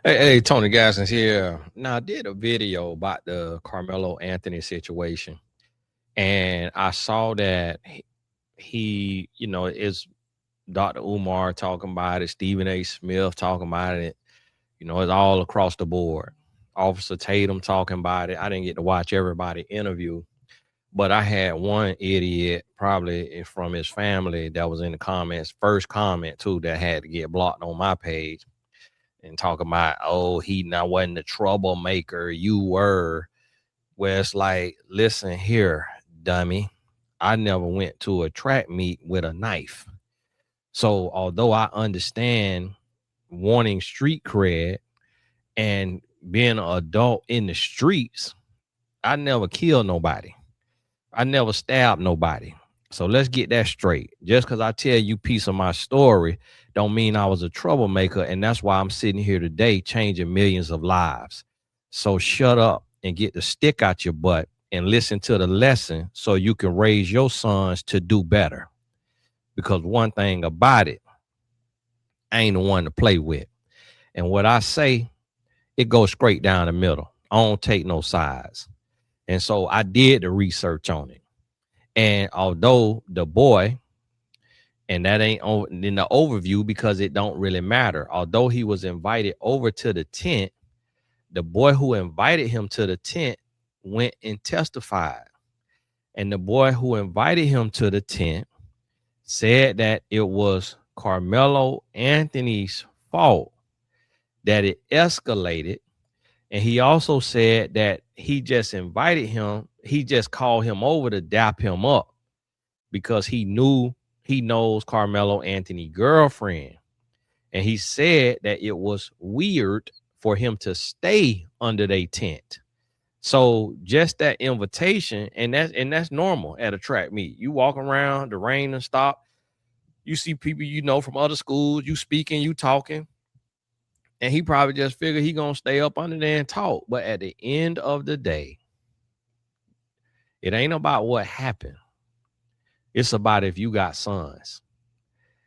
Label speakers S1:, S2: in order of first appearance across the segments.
S1: Hey, Tony Gassins here. Now, I did a video about the Carmelo Anthony situation, and I saw that is Dr. Umar talking about it, Stephen A. Smith talking about it. It's all across the board. Officer Tatum talking about it. I didn't get to watch everybody interview, but I had one idiot, probably from his family, that was in the comments, first comment too, that had to get blocked on my page and talking about, oh, he not wasn't the troublemaker, you were. Where it's like, listen here, dummy. I never went to a track meet with a knife. So although I understand wanting street cred and being an adult in the streets, I never killed nobody. I never stabbed nobody. So let's get that straight. Just because I tell you piece of my story don't mean I was a troublemaker. And that's why I'm sitting here today changing millions of lives. So shut up and get the stick out your butt and listen to the lesson so you can raise your sons to do better. Because one thing about it, I ain't the one to play with. And what I say, it goes straight down the middle. I don't take no sides. And so I did the research on it. And although the boy, and that ain't in the overview because it don't really matter, although he was invited over to the tent, the boy who invited him to the tent went and testified. And the boy who invited him to the tent said that it was Carmelo Anthony's fault that it escalated. And he also said that he just invited him. He just called him over to dap him up because he knows Carmelo Anthony's girlfriend. And he said that it was weird for him to stay under their tent. So just that invitation, and that's normal at a track meet. You walk around, the rain and stop. You see people from other schools, you speaking, you talking. And he probably just figured he gonna stay up under there and talk. But at the end of the day, it ain't about what happened. It's about if you got sons.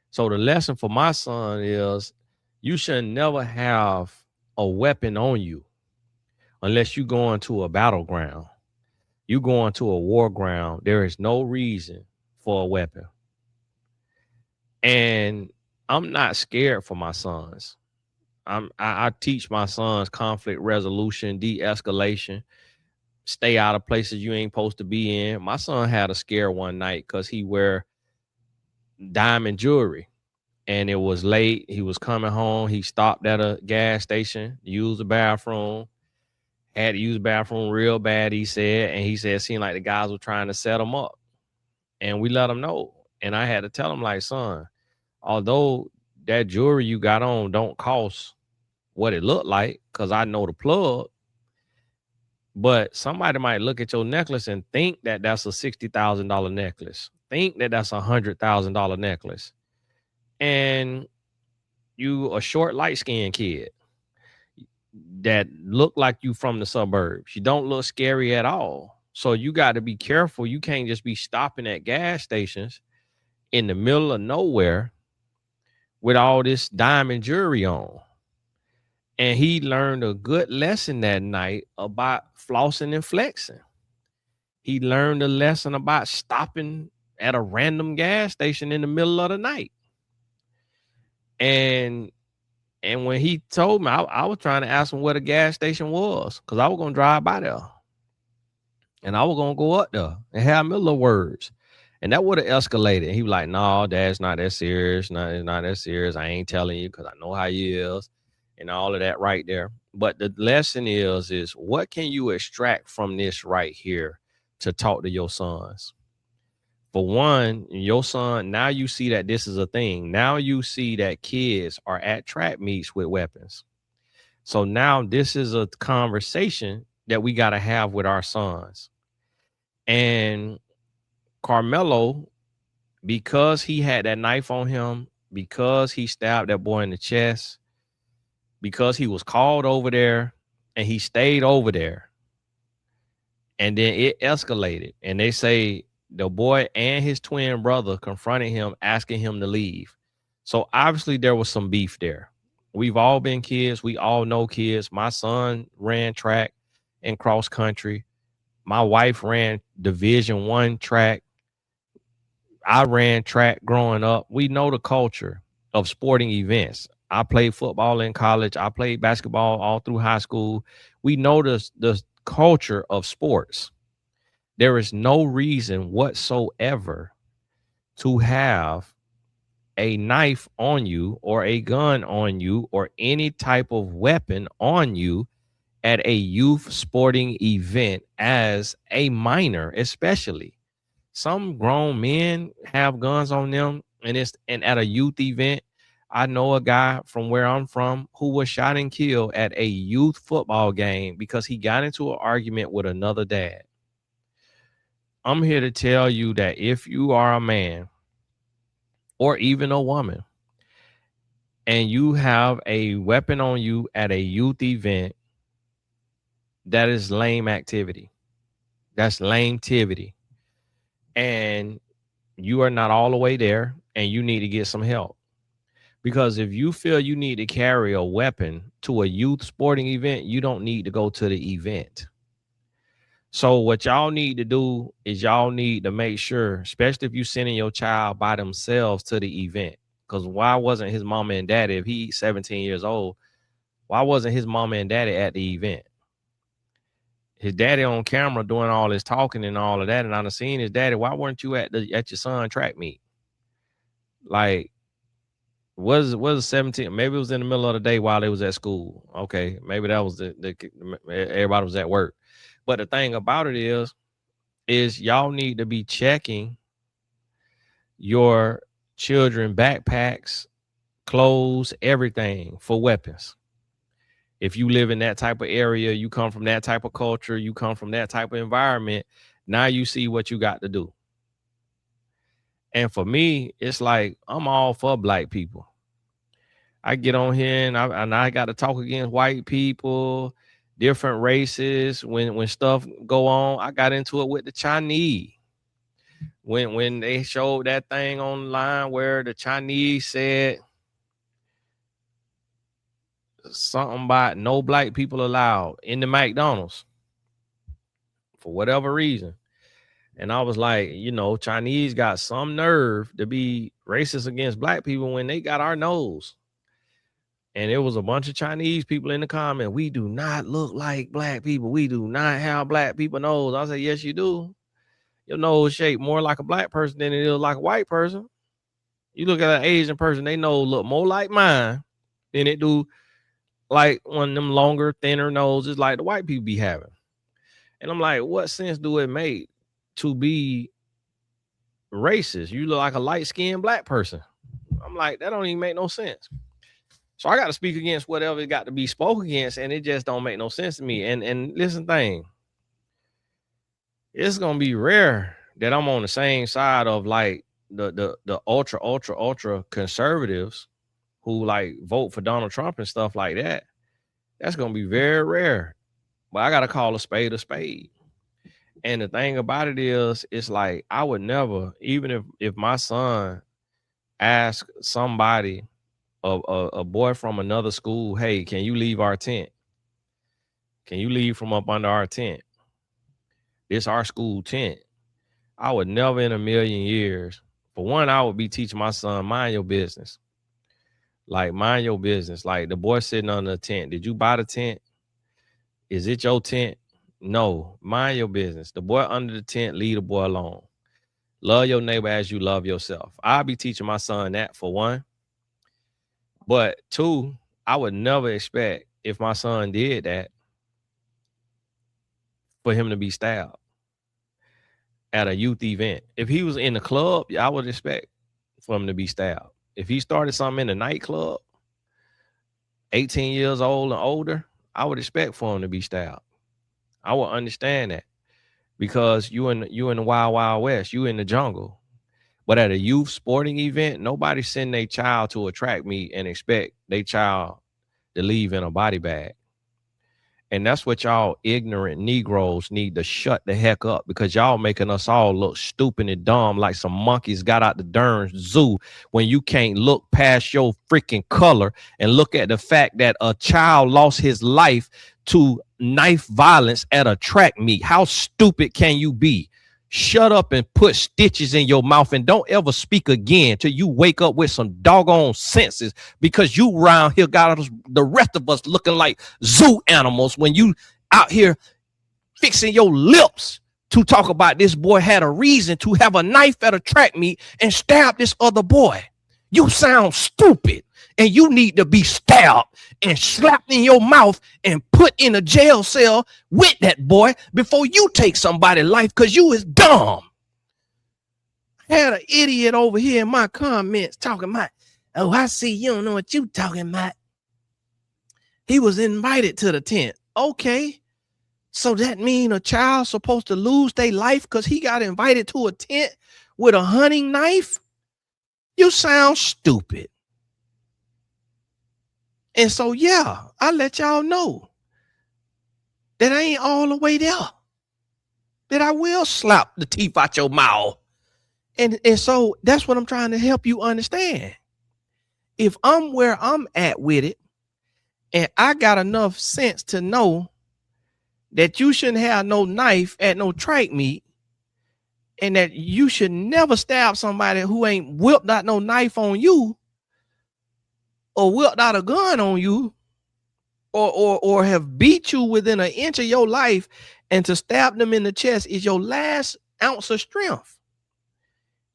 S1: So the lesson for my son is you should never have a weapon on you unless you go into a battleground. You go into a war ground. There is no reason for a weapon. And I'm not scared for my sons. I teach my sons conflict resolution, de-escalation, stay out of places you ain't supposed to be in. My son had a scare one night because he wear diamond jewelry. And it was late. He was coming home. He stopped at a gas station, used the bathroom, had to use the bathroom real bad, he said. And he said it seemed like the guys were trying to set him up. And we let him know. And I had to tell him, like, son, although that jewelry you got on don't cost what it looked like, because I know the plug, but somebody might look at your necklace and think that that's a $60,000 necklace, think that that's $100,000 necklace. And you a short, light-skinned kid that look like you from the suburbs. You don't look scary at all. So you got to be careful. You can't just be stopping at gas stations in the middle of nowhere with all this diamond jewelry on. And he learned a good lesson that night about flossing and flexing. He learned a lesson about stopping at a random gas station in the middle of the night. And when he told me, I was trying to ask him where the gas station was because I was going to drive by there. And I was going to go up there and have me little words. And that would have escalated. He was like, no, Dad, it's not that serious. No, it's not that serious. I ain't telling you because I know how you is and all of that right there. But the lesson is what can you extract from this right here to talk to your sons? For one, your son, now you see that this is a thing. Now you see that kids are at track meets with weapons. So now this is a conversation that we got to have with our sons. And Carmelo, because he had that knife on him, because he stabbed that boy in the chest, because he was called over there and he stayed over there. And then it escalated. And they say the boy and his twin brother confronted him, asking him to leave. So obviously there was some beef there. We've all been kids. We all know kids. My son ran track and cross country. My wife ran Division I track. I ran track growing up. We know the culture of sporting events. I played football in college. I played basketball all through high school. We know the culture of sports. There is no reason whatsoever to have a knife on you or a gun on you or any type of weapon on you at a youth sporting event as a minor, especially. Some grown men have guns on them, and at a youth event. I know a guy from where I'm from who was shot and killed at a youth football game because he got into an argument with another dad. I'm here to tell you that if you are a man or even a woman and you have a weapon on you at a youth event, that is lame activity. That's lame-tivity. And you are not all the way there, and you need to get some help. Because if you feel you need to carry a weapon to a youth sporting event, you don't need to go to the event. So what y'all need to do is y'all need to make sure, especially if you sending your child by themselves to the event, because why wasn't his mama and daddy, if he's 17 years old, why wasn't his mama and daddy at the event? His daddy on camera doing all this talking and all of that, and I done seen his daddy. Why weren't you at your son track meet? Like, was 17? Maybe it was in the middle of the day while they was at school. Okay, maybe that was the everybody was at work. But the thing about it is y'all need to be checking your children backpacks, clothes, everything for weapons. If you live in that type of area, you come from that type of culture, you come from that type of environment, now you see what you got to do. And for me, it's like I'm all for black people. I get on here and I got to talk against white people, different races. When stuff go on, I got into it with the Chinese. When they showed that thing online where the Chinese said something about no black people allowed in the McDonald's for whatever reason. And I was like, Chinese got some nerve to be racist against black people when they got our nose. And it was a bunch of Chinese people in the comment. We do not look like black people. We do not have black people nose. I said, yes, you do. Your nose shaped more like a black person than it is like a white person. You look at an Asian person, they nose look more like mine than it do like one of them longer, thinner noses like the white people be having. And I'm like, what sense do it make to be racist? You look like a light-skinned black person. I'm like, that don't even make no sense. So I got to speak against whatever it got to be spoke against, and it just don't make no sense to me. And listen, thing, it's gonna be rare that I'm on the same side of like the ultra conservatives who like vote for Donald Trump and stuff like that. That's gonna be very rare. But I gotta call a spade a spade. And the thing about it is, it's like I would never, even if my son asked somebody, a boy from another school, hey, can you leave our tent? Can you leave from up under our tent? This our school tent. I would never in a million years. For one, I would be teaching my son, mind your business. Like, mind your business. Like, the boy sitting under the tent. Did you buy the tent? Is it your tent? No. Mind your business. The boy under the tent, leave the boy alone. Love your neighbor as you love yourself. I'll be teaching my son that, for one. But two, I would never expect, if my son did that, for him to be stabbed at a youth event. If he was in the club, I would expect for him to be stabbed. If he started something in the nightclub, 18 years old and older, I would expect for him to be stabbed. I would understand that, because you in the wild, wild west, you in the jungle. But at a youth sporting event, nobody send their child to a track meet and expect their child to leave in a body bag. And that's what y'all ignorant Negroes need to shut the heck up, because y'all making us all look stupid and dumb like some monkeys got out the darn zoo, when you can't look past your freaking color and look at the fact that a child lost his life to knife violence at a track meet. How stupid can you be? Shut up and put stitches in your mouth and don't ever speak again till you wake up with some doggone senses, because you around here got us, the rest of us, looking like zoo animals when you out here fixing your lips to talk about this boy had a reason to have a knife at a track meet and stab this other boy. You sound stupid, and you need to be stabbed and slapped in your mouth and put in a jail cell with that boy before you take somebody's life, because you is dumb. I had an idiot over here in my comments talking about, oh, I see you don't know what you talking about. He was invited to the tent. Okay, so that mean a child supposed to lose their life because he got invited to a tent with a hunting knife? You sound stupid. And so, yeah, I let y'all know that I ain't all the way there, that I will slap the teeth out your mouth. And so that's what I'm trying to help you understand. If I'm where I'm at with it, and I got enough sense to know that you shouldn't have no knife at no track meet, and that you should never stab somebody who ain't whipped out no knife on you, or whipped out a gun on you, or have beat you within an inch of your life, and to stab them in the chest is your last ounce of strength,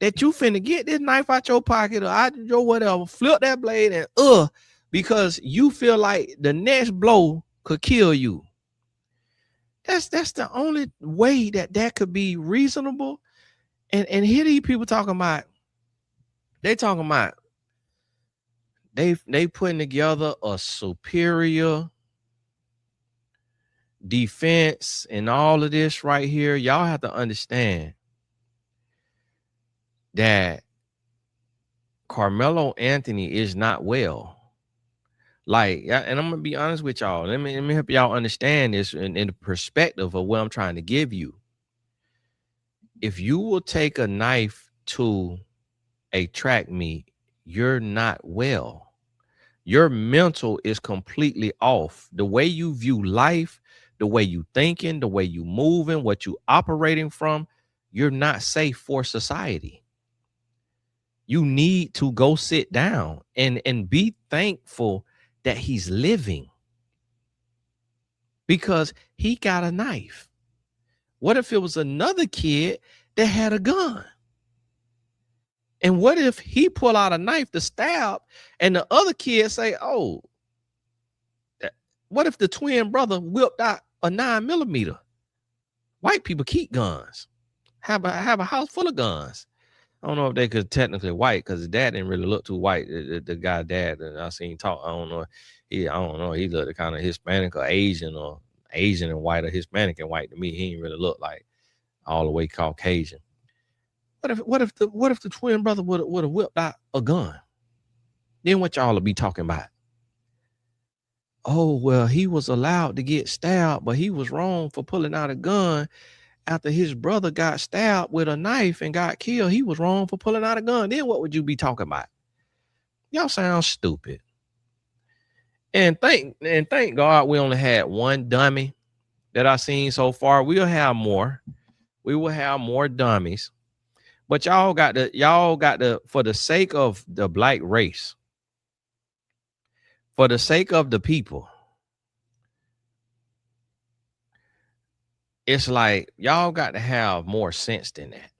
S1: that you finna get this knife out your pocket or out your whatever, flip that blade and because you feel like the next blow could kill you. That's the only way that could be reasonable. And here these people talking about, they putting together a superior defense and all of this right here. Y'all have to understand that Karmelo Anthony is not well. Like, and I'm gonna be honest with y'all. Let me help y'all understand this in the perspective of what I'm trying to give you. If you will take a knife to a track meet, you're not well. Your mental is completely off. The way you view life, the way you thinking, the way you moving, what you operating from, you're not safe for society. You need to go sit down and be thankful that he's living, because he got a knife. What if it was another kid that had a gun? And what if he pull out a knife to stab and the other kid say, oh, what if the twin brother whipped out a 9mm? White people keep guns, have a house full of guns. I don't know if they could technically white, because his dad didn't really look too white. The guy dad that I seen talk, I don't know. He looked kind of Hispanic or Asian and white, or Hispanic and white to me. He didn't really look like all the way Caucasian. What if the twin brother would have whipped out a gun? Then what y'all will be talking about? Oh, well, he was allowed to get stabbed, but he was wrong for pulling out a gun after his brother got stabbed with a knife and got killed. He was wrong for pulling out a gun. Then what would you be talking about? Y'all sound stupid. And thank God we only had one dummy that I've seen so far. We'll have more. We will have more dummies. But y'all got to, for the sake of the black race, for the sake of the people, it's like y'all got to have more sense than that.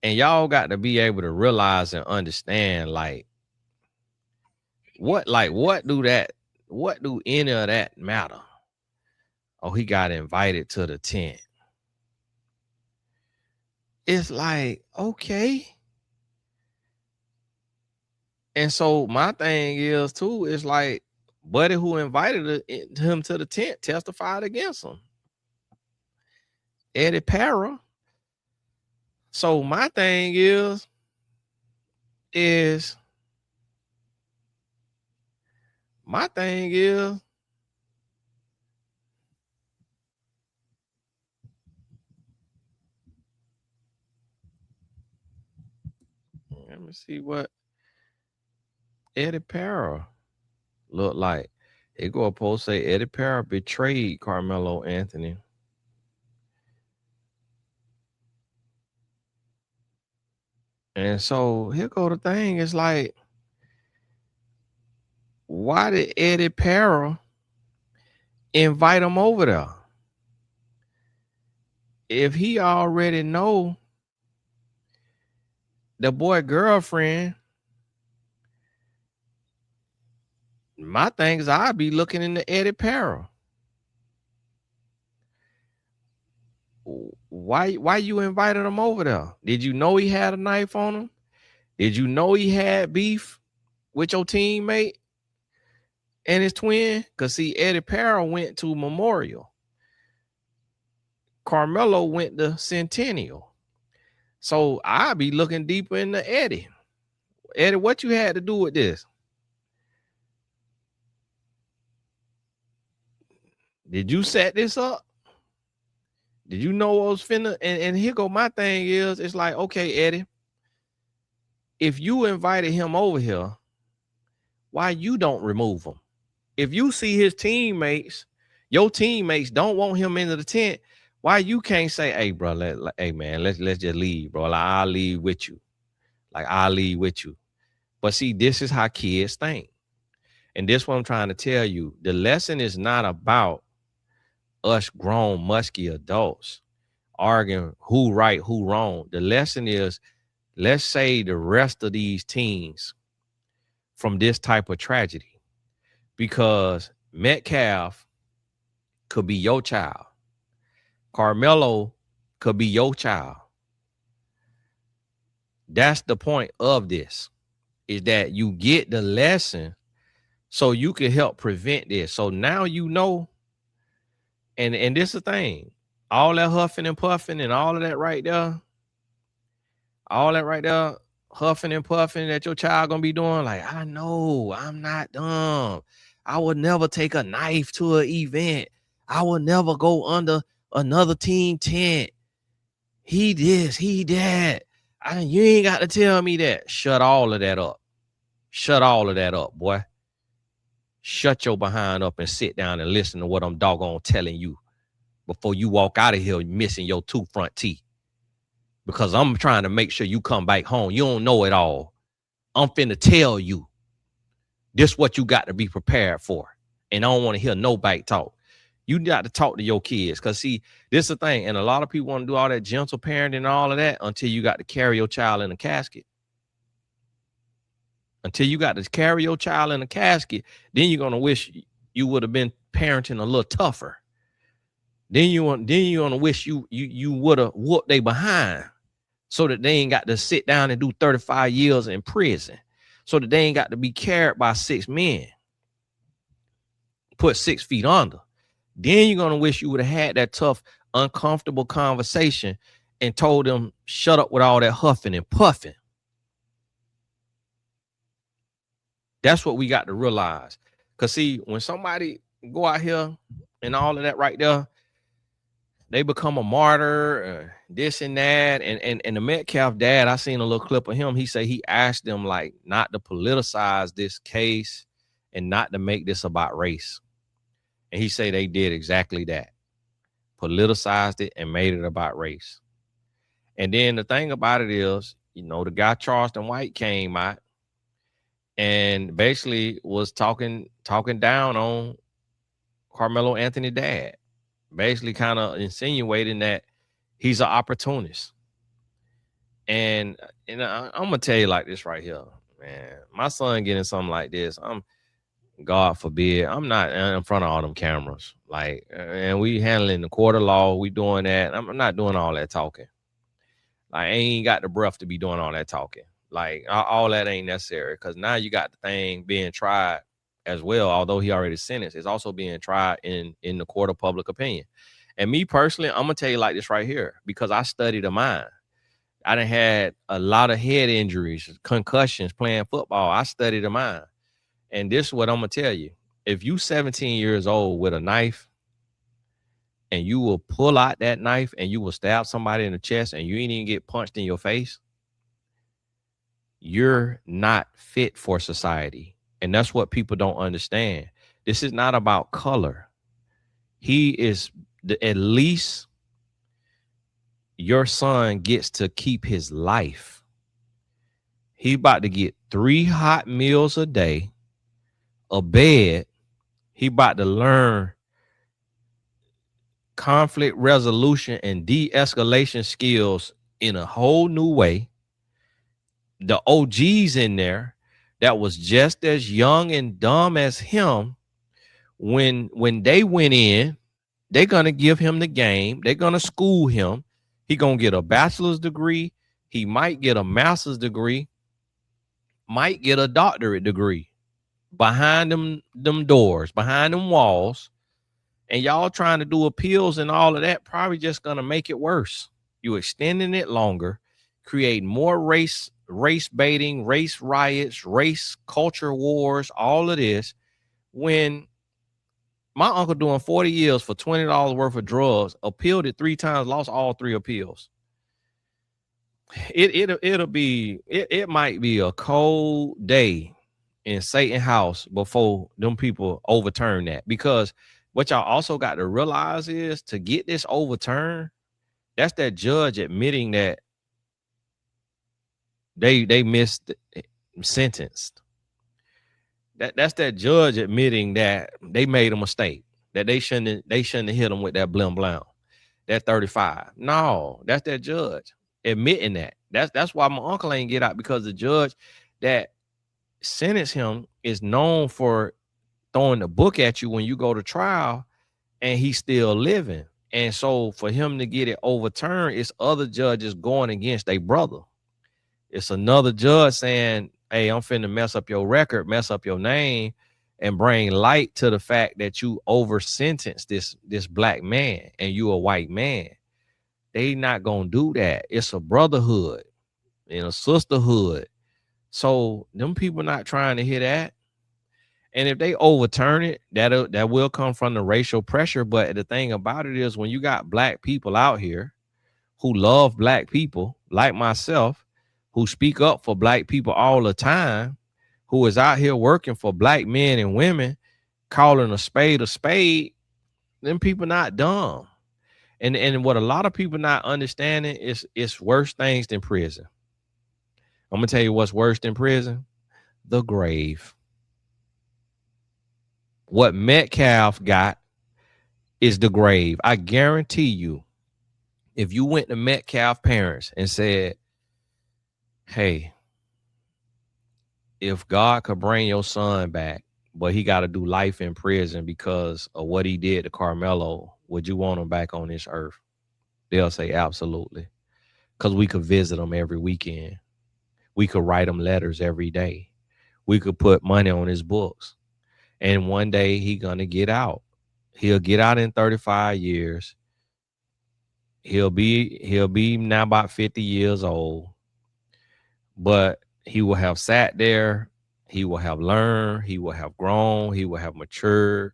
S1: And y'all got to be able to realize and understand, like, what do any of that matter? Oh, he got invited to the tent. It's like, okay. And so my thing is too, is like, buddy who invited him to the tent testified against him, Eddie Para. So my thing is Let me see what Eddie Para look like. It go a post say Eddie Para betrayed Carmelo Anthony. And so here go the thing. It's like, why did Eddie Para invite him over there? If he already know the boy girlfriend, my thing is I'd be looking into Eddie Para. Why you invited him over there? Did you know he had a knife on him? Did you know he had beef with your teammate and his twin? Because see, Eddie Para went to Memorial. Carmelo went to Centennial. So I'd be looking deeper into Eddie. Eddie, what you had to do with this? Did you set this up? Did you know what was finna? And here go my thing is, it's like, okay, Eddie, if you invited him over here, why you don't remove him? If you see his teammates, your teammates don't want him into the tent, why you can't say, hey, bro, hey man, let's just leave, bro. Like, I'll leave with you. But see, this is how kids think. And this is what I'm trying to tell you. The lesson is not about us grown, musky adults arguing who right, who wrong. The lesson is, let's save the rest of these teens from this type of tragedy, because Metcalf could be your child. Carmelo could be your child. That's the point of this, is that you get the lesson so you can help prevent this. So now you know, and this is the thing, all that huffing and puffing and all of that right there, huffing and puffing that your child gonna be doing, like, I know, I'm not dumb. I would never take a knife to an event. I would never go under another team tent. He this, he that. You ain't got to tell me that. Shut all of that up. Shut all of that up, boy. Shut your behind up and sit down and listen to what I'm doggone telling you before you walk out of here missing your two front teeth. Because I'm trying to make sure you come back home. You don't know it all. I'm finna tell you. This what you got to be prepared for. And I don't want to hear no back talk. You got to talk to your kids. Because see, this is the thing. And a lot of people want to do all that gentle parenting and all of that until you got to carry your child in a casket. Until you got to carry your child in a casket, then you're going to wish you would have been parenting a little tougher. Then you want to wish you would have whooped they behind, so that they ain't got to sit down and do 35 years in prison, so that they ain't got to be carried by 6 men, put 6 feet under. Then you're going to wish you would have had that tough, uncomfortable conversation and told them, shut up with all that huffing and puffing. That's what we got to realize. Because see, when somebody go out here and all of that right there, they become a martyr, this and that. And the Metcalf dad, I seen a little clip of him. He said he asked them like not to politicize this case and not to make this about race. And he said they did exactly that. Politicized it and made it about race. And then the thing about it is, you know, the guy Charleston White came out and basically was talking down on Carmelo Anthony dad, basically kind of insinuating that he's an opportunist. And I'm gonna tell you like this right here, man. My son getting something like this, God forbid, I'm not in front of all them cameras. Like, and we handling the court of law, we doing that. I'm not doing all that talking. Like, I ain't got the breath to be doing all that talking. Like, all that ain't necessary, because now you got the thing being tried as well. Although he already sentenced, it's also being tried in the court of public opinion. And me personally, I'm gonna tell you like this right here, because I studied the mind. I done had a lot of head injuries, concussions playing football. I studied the mind. And this is what I'm gonna tell you. If you 17 years old with a knife and you will pull out that knife and you will stab somebody in the chest and you ain't even get punched in your face, you're not fit for society. And that's what people don't understand. This is not about color. He is at least your son gets to keep his life. He about to get 3 hot meals a day, a bed. He about to learn conflict resolution and de-escalation skills in a whole new way. The OGs in there that was just as young and dumb as him, when they went in, they're gonna give him the game. They're gonna school him. He gonna get a bachelor's degree. He might get a master's degree. Might get a doctorate degree behind them doors, behind them walls. And y'all trying to do appeals and all of that, probably just gonna make it worse. You extending it longer, create more race baiting, race riots, race culture wars, all of this. When my uncle doing 40 years for $20 worth of drugs, appealed it 3 times, lost all 3 appeals. It might be a cold day in Satan house before them people overturn that. Because what y'all also got to realize is, to get this overturned, that's that judge admitting that they missed sentenced. That's that judge admitting that they made a mistake, that they shouldn't have hit them with that blim blam, that 35. No, that's that judge admitting that. That's why my uncle ain't get out, because the judge that sentenced him is known for throwing the book at you when you go to trial, and he's still living. And so for him to get it overturned, it's other judges going against their brother. It's another judge saying, hey, I'm finna mess up your record, mess up your name, and bring light to the fact that you over sentenced this black man and you a white man. They not gonna do that. It's a brotherhood and a sisterhood. So them people not trying to hear that. And if they overturn it, that will come from the racial pressure. But the thing about it is, when you got black people out here who love black people, like myself, who speak up for black people all the time, who is out here working for black men and women, calling a spade, them people not dumb. And what a lot of people not understanding is, it's worse things than prison. I'm gonna tell you what's worse than prison: the grave. What Metcalf got is the grave. I guarantee you, if you went to Metcalf parents and said, hey, if God could bring your son back, but he got to do life in prison because of what he did to Karmelo, would you want him back on this earth? They'll say absolutely, because we could visit him every weekend. We could write him letters every day. We could put money on his books. And one day he gonna get out. He'll get out in 35 years. He'll be now about 50 years old. But he will have sat there. He will have learned. He will have grown. He will have matured.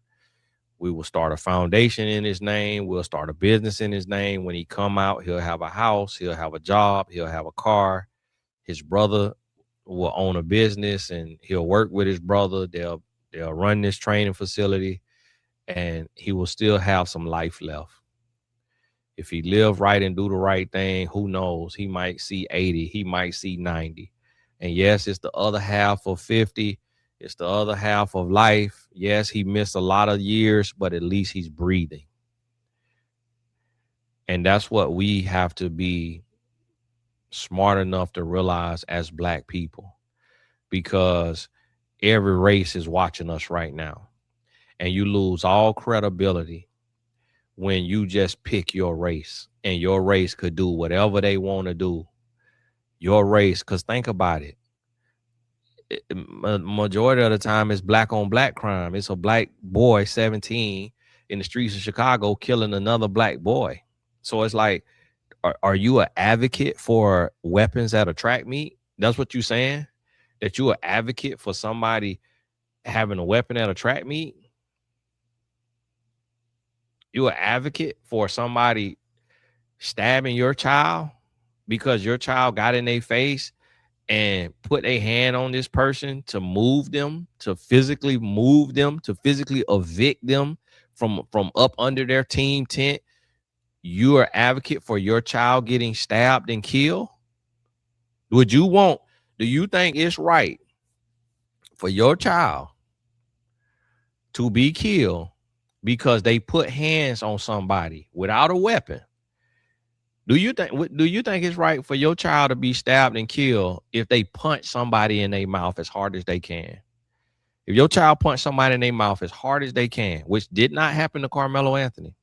S1: We will start a foundation in his name. We'll start a business in his name. When he come out, he'll have a house. He'll have a job. He'll have a car. His brother will own a business, and he'll work with his brother. They'll run this training facility, and he will still have some life left. If he live right and do the right thing, who knows? He might see 80. He might see 90. And yes, it's the other half of 50. It's the other half of life. Yes, he missed a lot of years, but at least he's breathing. And that's what we have to be smart enough to realize as black people, because every race is watching us right now. And you lose all credibility when you just pick your race, and your race could do whatever they want to do. Your race, because think about it. Majority of the time it's black on black crime. It's a black boy 17 in the streets of Chicago killing another black boy. So it's like, are you an advocate for weapons at a track meet? That's what you're saying? That you an advocate for somebody having a weapon at a track meet? You an advocate for somebody stabbing your child because your child got in their face and put a hand on this person to move them, to physically move them, to physically evict them from up under their team tent, you are advocate for your child getting stabbed and killed? Would you want, do you think it's right for your child to be killed because they put hands on somebody without a weapon? Do you think it's right for your child to be stabbed and killed if they punch somebody in their mouth as hard as they can? If your child punched somebody in their mouth as hard as they can, which did not happen to Karmelo Anthony,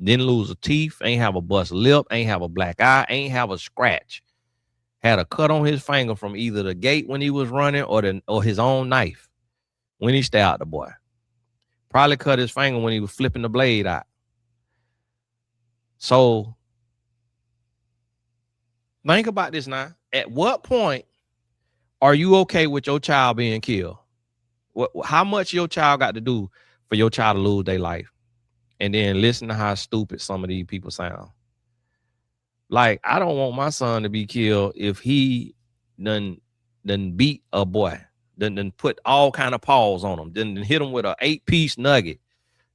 S1: didn't lose a teeth, ain't have a bust lip, ain't have a black eye, ain't have a scratch, had a cut on his finger from either the gate when he was running or his own knife when he stabbed the boy. Probably cut his finger when he was flipping the blade out. So think about this now. At what point are you okay with your child being killed? How much your child got to do for your child to lose their life? And then listen to how stupid some of these people sound. Like, I don't want my son to be killed if he done beat a boy, done put all kind of paws on him, then hit him with an 8-piece nugget,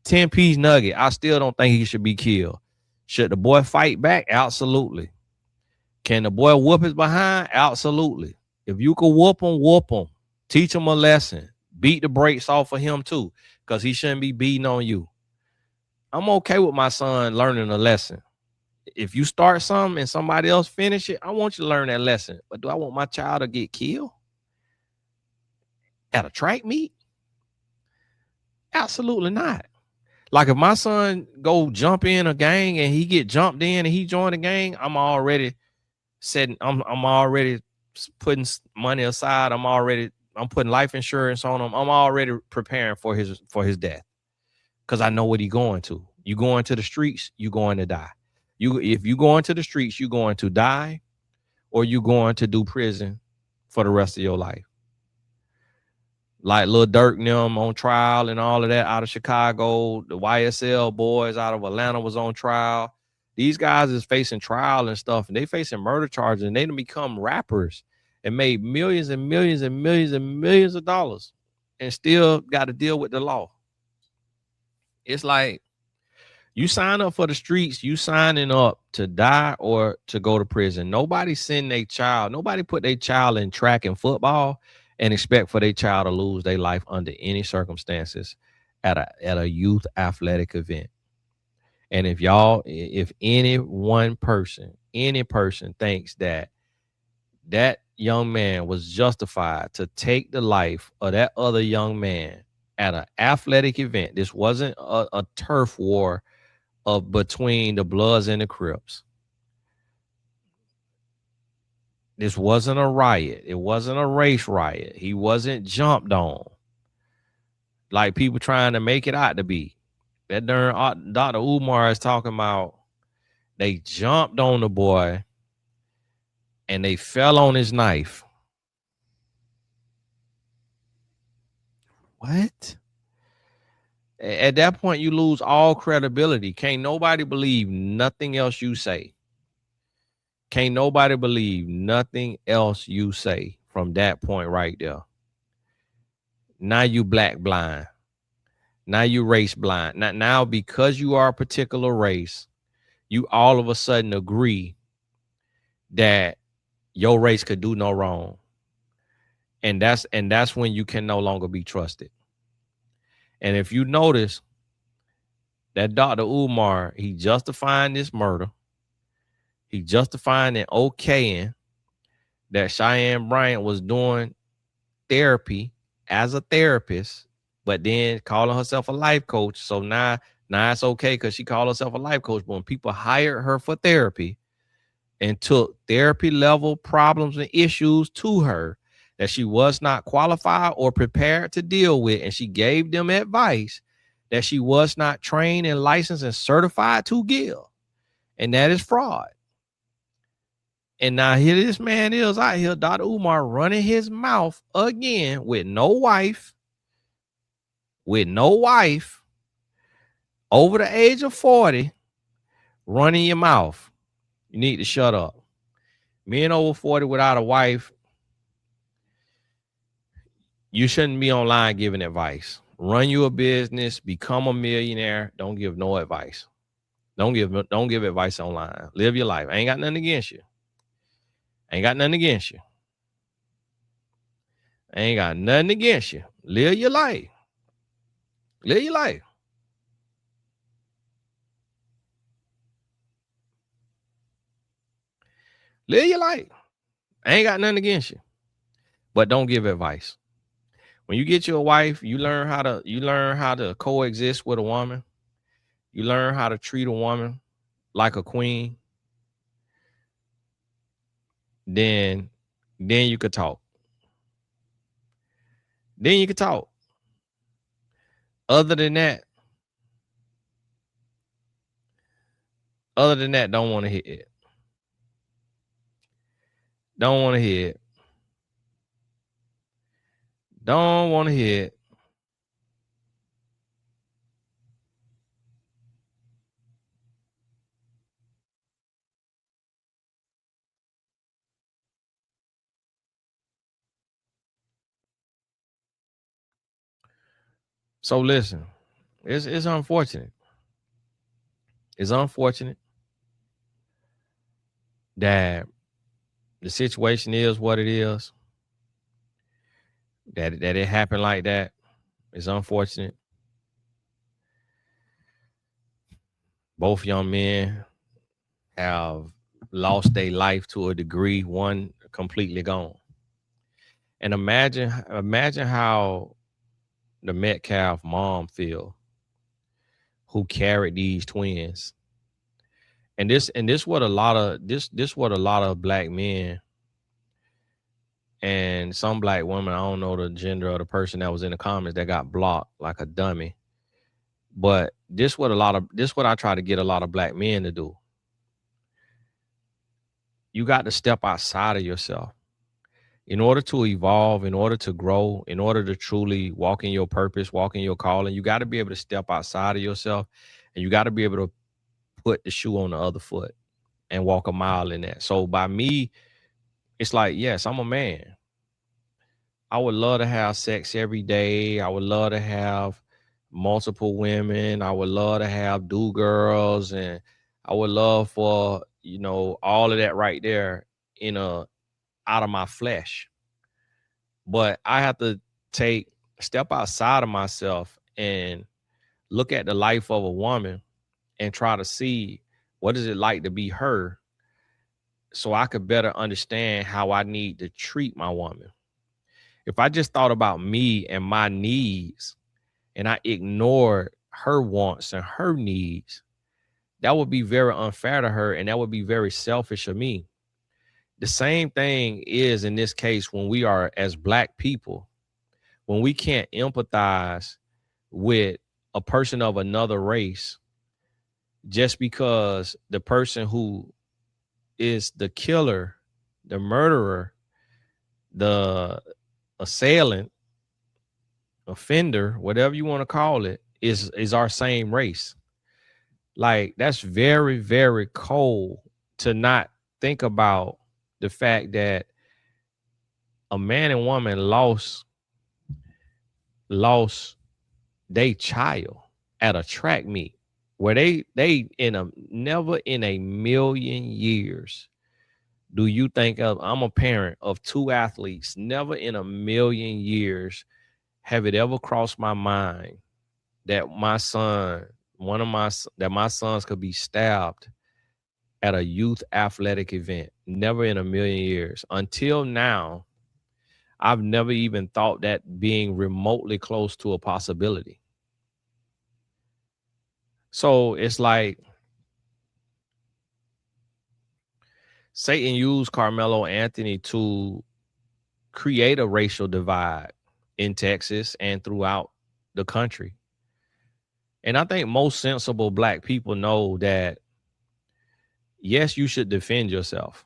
S1: 10-piece nugget. I still don't think he should be killed. Should the boy fight back? Absolutely. Can the boy whoop his behind? Absolutely. If you could whoop him. Teach him a lesson. Beat the brakes off of him too, because he shouldn't be beating on you. I'm okay with my son learning a lesson. If you start something and somebody else finish it, I want you to learn that lesson. But do I want my child to get killed at a track meet? Absolutely not. Like, if my son go jump in a gang and he get jumped in and he join a gang, I'm already setting, I'm already putting money aside. I'm putting life insurance on him. I'm already preparing for his death, because I know what he's going to. You going to the streets, you going to die. If you go into the streets, you going to die, or you going to do prison for the rest of your life. Like Lil Durk and them on trial and all of that out of Chicago. The YSL boys out of Atlanta was on trial. These guys is facing trial and stuff, and they facing murder charges, and they done become rappers and made millions and millions and millions and millions of dollars, and still got to deal with the law. It's like, you sign up for the streets, you signing up to die or to go to prison. Nobody send their child, nobody put their child in track and football and expect for their child to lose their life under any circumstances at a youth athletic event. And if any person thinks that young man was justified to take the life of that other young man at an athletic event, this wasn't a turf war of between the Bloods and the Crips. This wasn't a riot. It wasn't a race riot. He wasn't jumped on like people trying to make it out to be. That darn Dr. Umar is talking about they jumped on the boy and they fell on his knife. What? At that point, you lose all credibility. Can't nobody believe nothing else you say. Can't nobody believe nothing else you say from that point right there. Now you black blind. Now you race blind. Now because you are a particular race, you all of a sudden agree that your race could do no wrong. And that's when you can no longer be trusted. And if you notice that Dr. Umar, he justifying this murder. He justifying and okaying that Cheyenne Bryant was doing therapy as a therapist, but then calling herself a life coach. So now it's okay because she called herself a life coach. But when people hired her for therapy and took therapy level problems and issues to her that she was not qualified or prepared to deal with, and she gave them advice that she was not trained and licensed and certified to give, and that is fraud. And now here this man is out here, Dr. Umar, running his mouth again with no wife, over the age of 40, running your mouth. You need to shut up. Men over 40 without a wife, You shouldn't be online giving advice. Run you a business, become a millionaire. Don't give no advice. Don't give advice online. Live your life. I ain't got nothing against you. I ain't got nothing against you. I ain't got nothing against you. Live your life. Live your life. Live your life. I ain't got nothing against you. But don't give advice. When you get you a wife, you learn how to coexist with a woman. You learn how to treat a woman like a queen. Then you could talk. Then you could talk. Other than that, don't want to hear it. Don't want to hear it. Don't want to hear it. So listen, it's unfortunate. It's unfortunate that the situation is what it is. That it happened like that. It's unfortunate. Both young men have lost their life to a degree, one completely gone. And imagine how the Metcalf mom feel, who carried these twins. And this what a lot of black men and some black women, I don't know the gender of the person that was in the comments that got blocked like a dummy. But this what I try to get a lot of black men to do. You got to step outside of yourself. In order to evolve, in order to grow, in order to truly walk in your purpose, walk in your calling, you got to be able to step outside of yourself, and you got to be able to put the shoe on the other foot and walk a mile in that. So by me, it's like, yes, I'm a man. I would love to have sex every day. I would love to have multiple women. I would love to have do girls, and I would love for, all of that right there out of my flesh. But I have to step outside of myself and look at the life of a woman and try to see what is it like to be her, so I could better understand how I need to treat my woman. If I just thought about me and my needs and I ignored her wants and her needs, that would be very unfair to her, and that would be very selfish of me. The same thing is in this case when we are as black people, when we can't empathize with a person of another race just because the person who is the killer, the murderer, the assailant, offender, whatever you want to call it, is our same race. Like, that's very, very cold to not think about the fact that a man and woman lost their child at a track meet where they never in a million years do you think of, I'm a parent of two athletes, never in a million years have it ever crossed my mind that my sons could be stabbed at a youth athletic event. Never in a million years. Until now, I've never even thought that being remotely close to a possibility. So it's like Satan used Carmelo Anthony to create a racial divide in Texas and throughout the country. And I think most sensible black people know that, yes, you should defend yourself.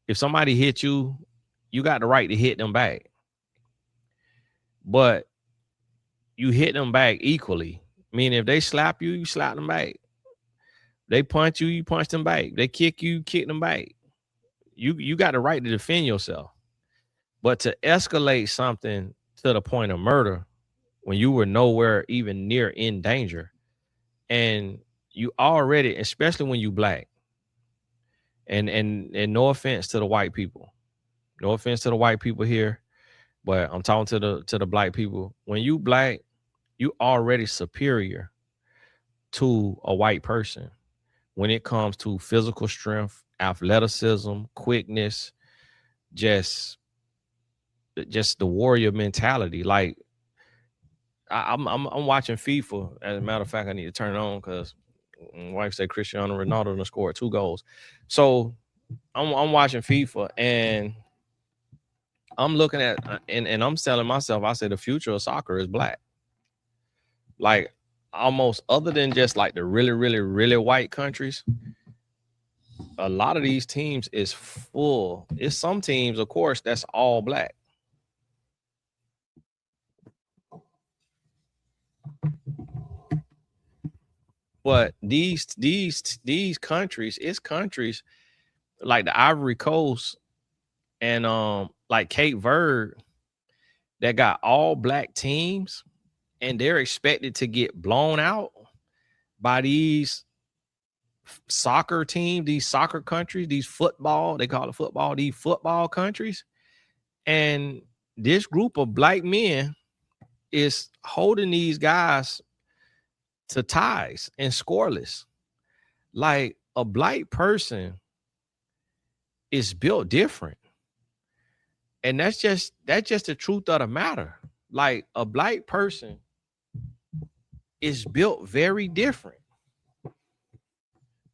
S1: If somebody hit you, you got the right to hit them back. But you hit them back equally. Meaning if they slap you, you slap them back. They punch you, you punch them back. They kick you, you kick them back. You got the right to defend yourself. But to escalate something to the point of murder when you were nowhere even near in danger, and you already, especially when you black, and no offense to the white people, no offense to the white people here, but I'm talking to the black people. When you black, you already superior to a white person when it comes to physical strength, athleticism, quickness, just the warrior mentality. Like I'm watching FIFA. As a matter of fact, I need to turn it on because my wife said Cristiano Ronaldo done scored 2 goals. So I'm watching FIFA and I'm looking at and I'm telling myself, I say the future of soccer is black. Like almost other than just like the really, really, really white countries, a lot of these teams is full. It's some teams, of course, that's all black. But these countries, it's countries like the Ivory Coast and like Cape Verde that got all black teams, and they're expected to get blown out by these soccer teams, these soccer countries, these football, they call it football, these football countries. And this group of black men is holding these guys to ties and scoreless. Like a black person is built different. And that's just the truth of the matter. Like a black person is built very different.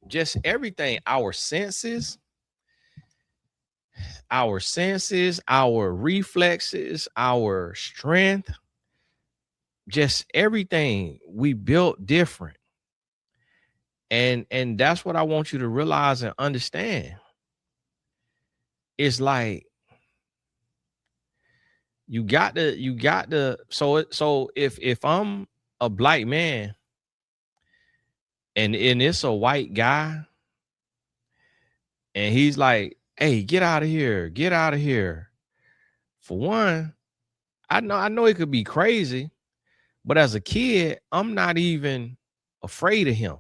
S1: Just everything, our senses, our reflexes, our strength, just everything we built different. And that's what I want you to realize and understand. It's like you got to so if I'm a black man and it's a white guy and he's like, hey, get out of here, get out of here. For one, I know it could be crazy, but as a kid, I'm not even afraid of him.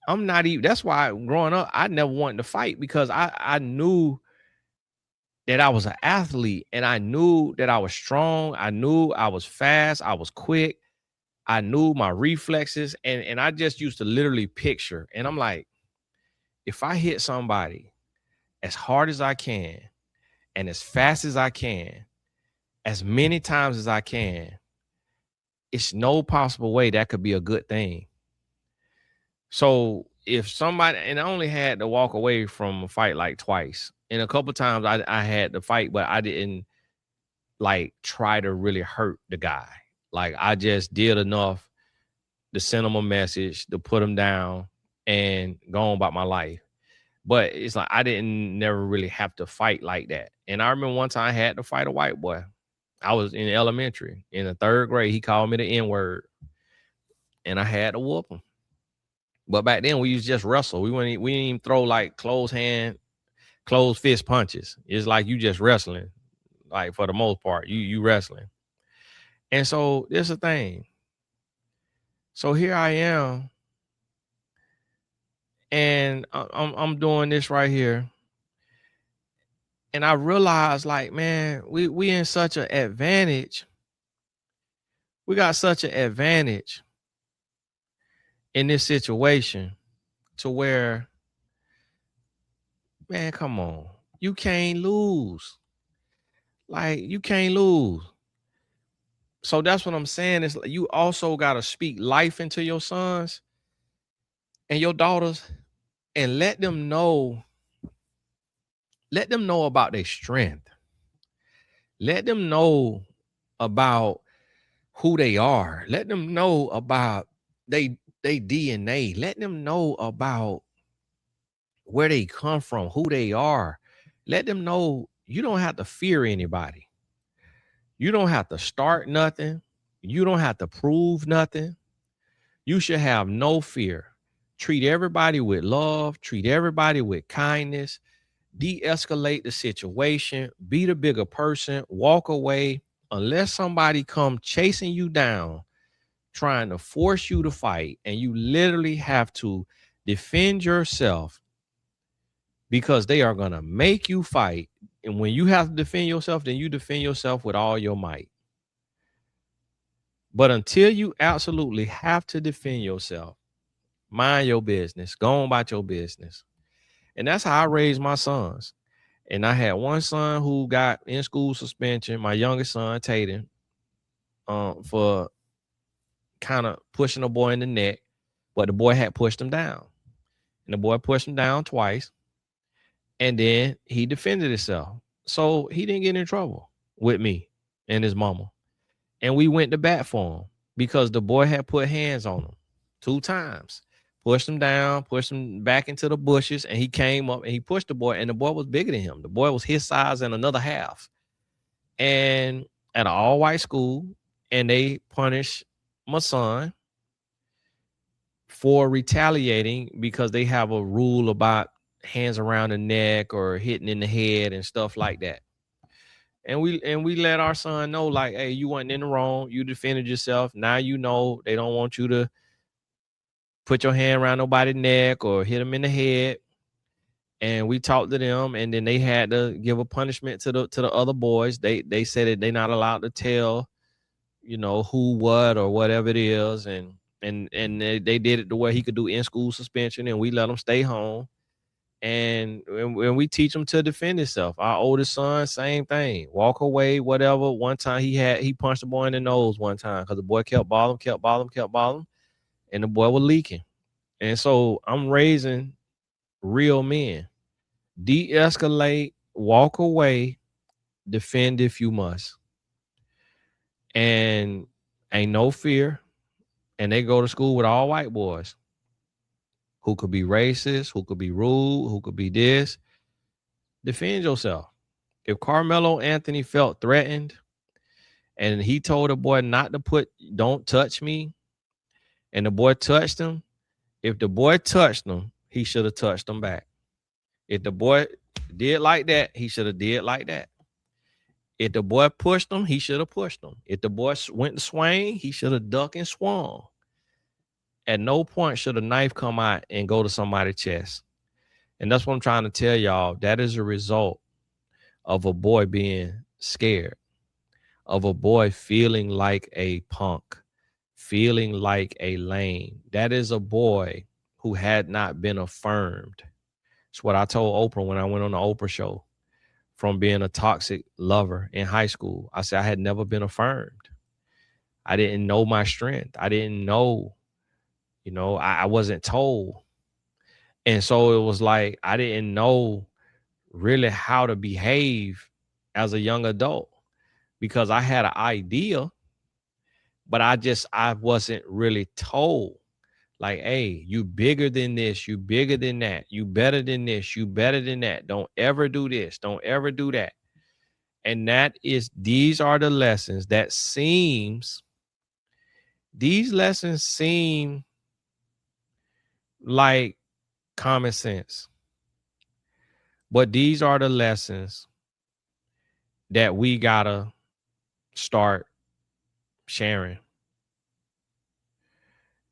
S1: I'm not even, that's why growing up, I never wanted to fight because I knew that I was an athlete and I knew that I was strong. I knew I was fast. I was quick. I knew my reflexes. And I just used to literally picture. And I'm like, if I hit somebody as hard as I can and as fast as I can, as many times as I can, it's no possible way that could be a good thing. So if somebody, and I only had to walk away from a fight like twice, and a couple times I had to fight, but I didn't like try to really hurt the guy. Like I just did enough to send him a message to put him down and go on about my life. But it's like I didn't never really have to fight like that. And I remember one time I had to fight a white boy. I was in elementary in the 3rd grade. He called me the N-word, and I had to whoop him. But back then we used to just wrestle. We didn't even throw like closed fist punches. It's like you just wrestling. Like for the most part, you wrestling. And so there's a thing. So here I am, and I'm doing this right here, and I realized, like, man, we in such an advantage. We got such an advantage in this situation to where, man, come on, you can't lose. Like you can't lose. So that's what I'm saying. Is you also got to speak life into your sons and your daughters and let them know about their strength. Let them know about who they are. Let them know about they DNA. Let them know about where they come from, who they are. Let them know you don't have to fear anybody. You don't have to start nothing. You don't have to prove nothing. You should have no fear. Treat everybody with love, treat everybody with kindness, de-escalate the situation, be the bigger person, walk away. Unless somebody come chasing you down, trying to force you to fight, and you literally have to defend yourself because they are going to make you fight. And when you have to defend yourself, then you defend yourself with all your might. But until you absolutely have to defend yourself, mind your business, go on about your business. And that's how I raised my sons. And I had one son who got in school suspension, my youngest son, Tallen, for kind of pushing a boy in the neck, but the boy had pushed him down. And the boy pushed him down twice. And then he defended himself. So he didn't get in trouble with me and his mama. And we went to bat for him because the boy had put hands on him 2 times. Pushed him down, pushed him back into the bushes, and he came up and he pushed the boy, and the boy was bigger than him. The boy was his size and another half. And at an all-white school, and they punished my son for retaliating because they have a rule about hands around the neck or hitting in the head and stuff like that. And we let our son know, like, hey, you weren't in the wrong. You defended yourself. Now you know they don't want you to put your hand around nobody's neck or hit them in the head. And we talked to them, and then they had to give a punishment to the other boys. They said that they're not allowed to tell, who, what, or whatever it is. And they did it the way he could do in school suspension, and we let him stay home. And when we teach him to defend himself, our oldest son, same thing, walk away, whatever. One time he punched the boy in the nose one time because the boy kept bothering, and the boy was leaking. And so I'm raising real men. De-escalate, walk away, defend if you must. And ain't no fear. And they go to school with all white boys who could be racist, who could be rude, who could be this. Defend yourself. If Karmelo Anthony felt threatened and he told the boy not to don't touch me, and the boy touched him, if the boy touched him, he should have touched him back. If the boy did like that, he should have did like that. If the boy pushed him, he should have pushed him. If the boy went to swing, he should have ducked and swung. At no point should a knife come out and go to somebody's chest. And that's what I'm trying to tell y'all. That is a result of a boy being scared, of a boy feeling like a punk, feeling like a lame. That is a boy who had not been affirmed. It's what I told Oprah when I went on the Oprah show. From being a toxic lover in high school, I said I had never been affirmed. I didn't know my strength. I didn't know, I wasn't told. And so it was like I didn't know really how to behave as a young adult because I had an idea, but I wasn't really told. Like, hey, you bigger than this, you bigger than that, you better than this, you better than that. Don't ever do this, don't ever do that. And these are the lessons these lessons seem like common sense. But these are the lessons that we gotta start sharing.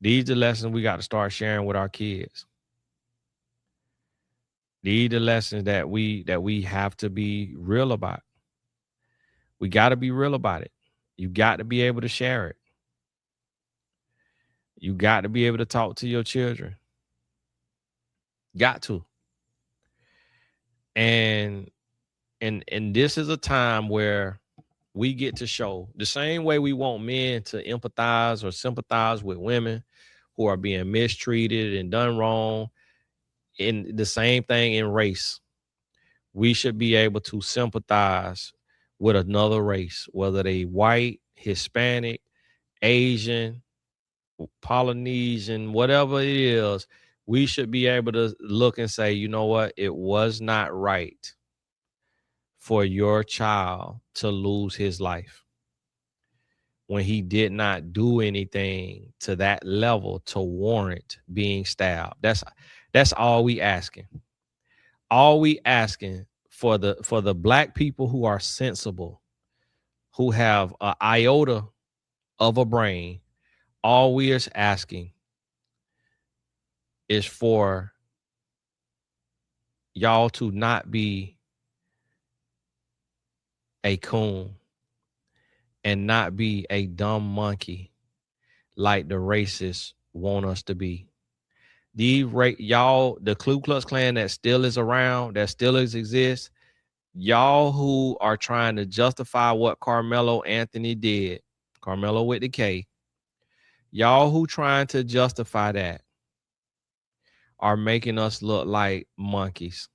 S1: These are the lessons we got to start sharing with our kids. These are the lessons that we have to be real about. We got to be real about it. You got to be able to share it. You got to be able to talk to your children. Got to. And this is a time where we get to show the same way we want men to empathize or sympathize with women who are being mistreated and done wrong. In the same thing in race, we should be able to sympathize with another race, whether they white, Hispanic, Asian, Polynesian, whatever it is. We should be able to look and say, you know what? It was not right for your child to lose his life when he did not do anything to that level to warrant being stabbed. That's all we asking. All we asking for the black people who are sensible, who have an iota of a brain, all we are asking is for y'all to not be a coon and not be a dumb monkey like the racists want us to be. Y'all, the Ku Klux Klan that still is around, that still exists, y'all who are trying to justify what Karmelo Anthony did, Karmelo with the K, y'all who trying to justify that are making us look like monkeys.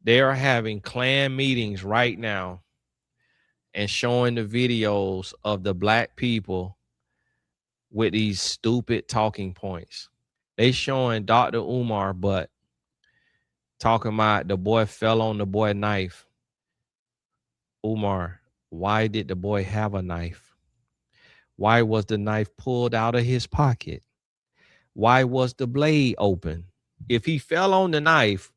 S1: They are having Klan meetings right now and showing the videos of the black people with these stupid talking points. They showing Dr. Umar, but talking about the boy fell on the boy knife. Umar, why did the boy have a knife? Why was the knife pulled out of his pocket? Why was the blade open? If he fell on the knife,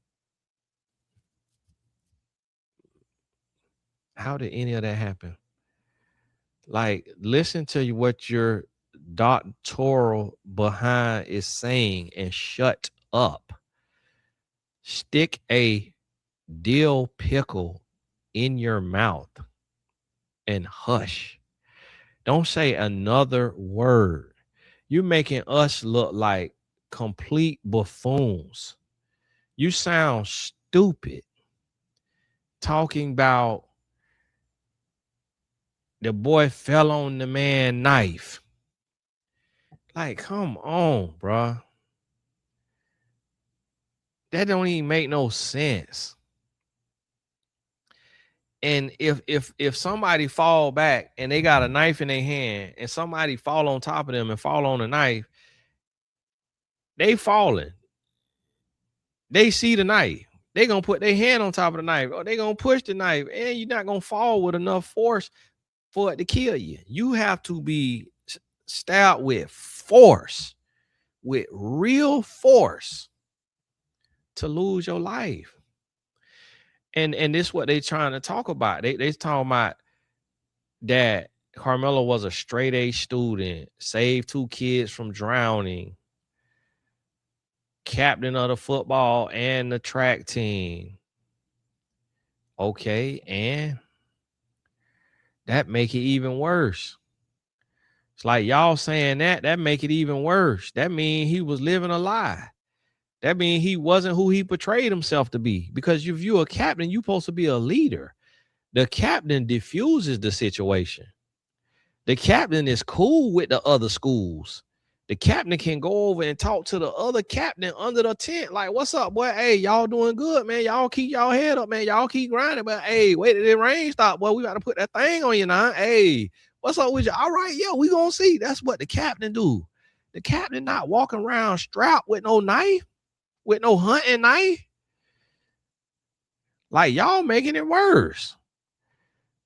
S1: how did any of that happen? Like, listen to what your doctoral behind is saying and shut up. Stick a dill pickle in your mouth and hush. Don't say another word. You're making us look like complete buffoons. You sound stupid talking about the boy fell on the man knife. Like, come on, bruh. That don't even make no sense. And if somebody fall back and they got a knife in their hand and somebody fall on top of them and fall on the knife, they falling. They see the knife. They gonna put their hand on top of the knife, or they gonna push the knife, and you're not gonna fall with enough force for it to kill you. You have to be stabbed with force, with real force, to lose your life. And this is what they trying to talk about. They talking about that Karmelo was a straight A student, saved 2 kids from drowning, captain of the football and the track team. Okay, and that make it even worse. It's like y'all saying that make it even worse. That mean he was living a lie. That mean he wasn't who he portrayed himself to be. Because if you're a captain, you're supposed to be a leader. The captain diffuses the situation. The captain is cool with the other schools. The captain can go over and talk to the other captain under the tent. Like, what's up, boy? Hey, y'all doing good, man. Y'all keep y'all head up, man. Y'all keep grinding. But hey, wait till the rain stop, boy. We got to put that thing on you now. Hey, what's up with you? All right, yeah, we gonna see. That's what the captain do. The captain not walking around strapped with no knife, with no hunting knife. Like, y'all making it worse.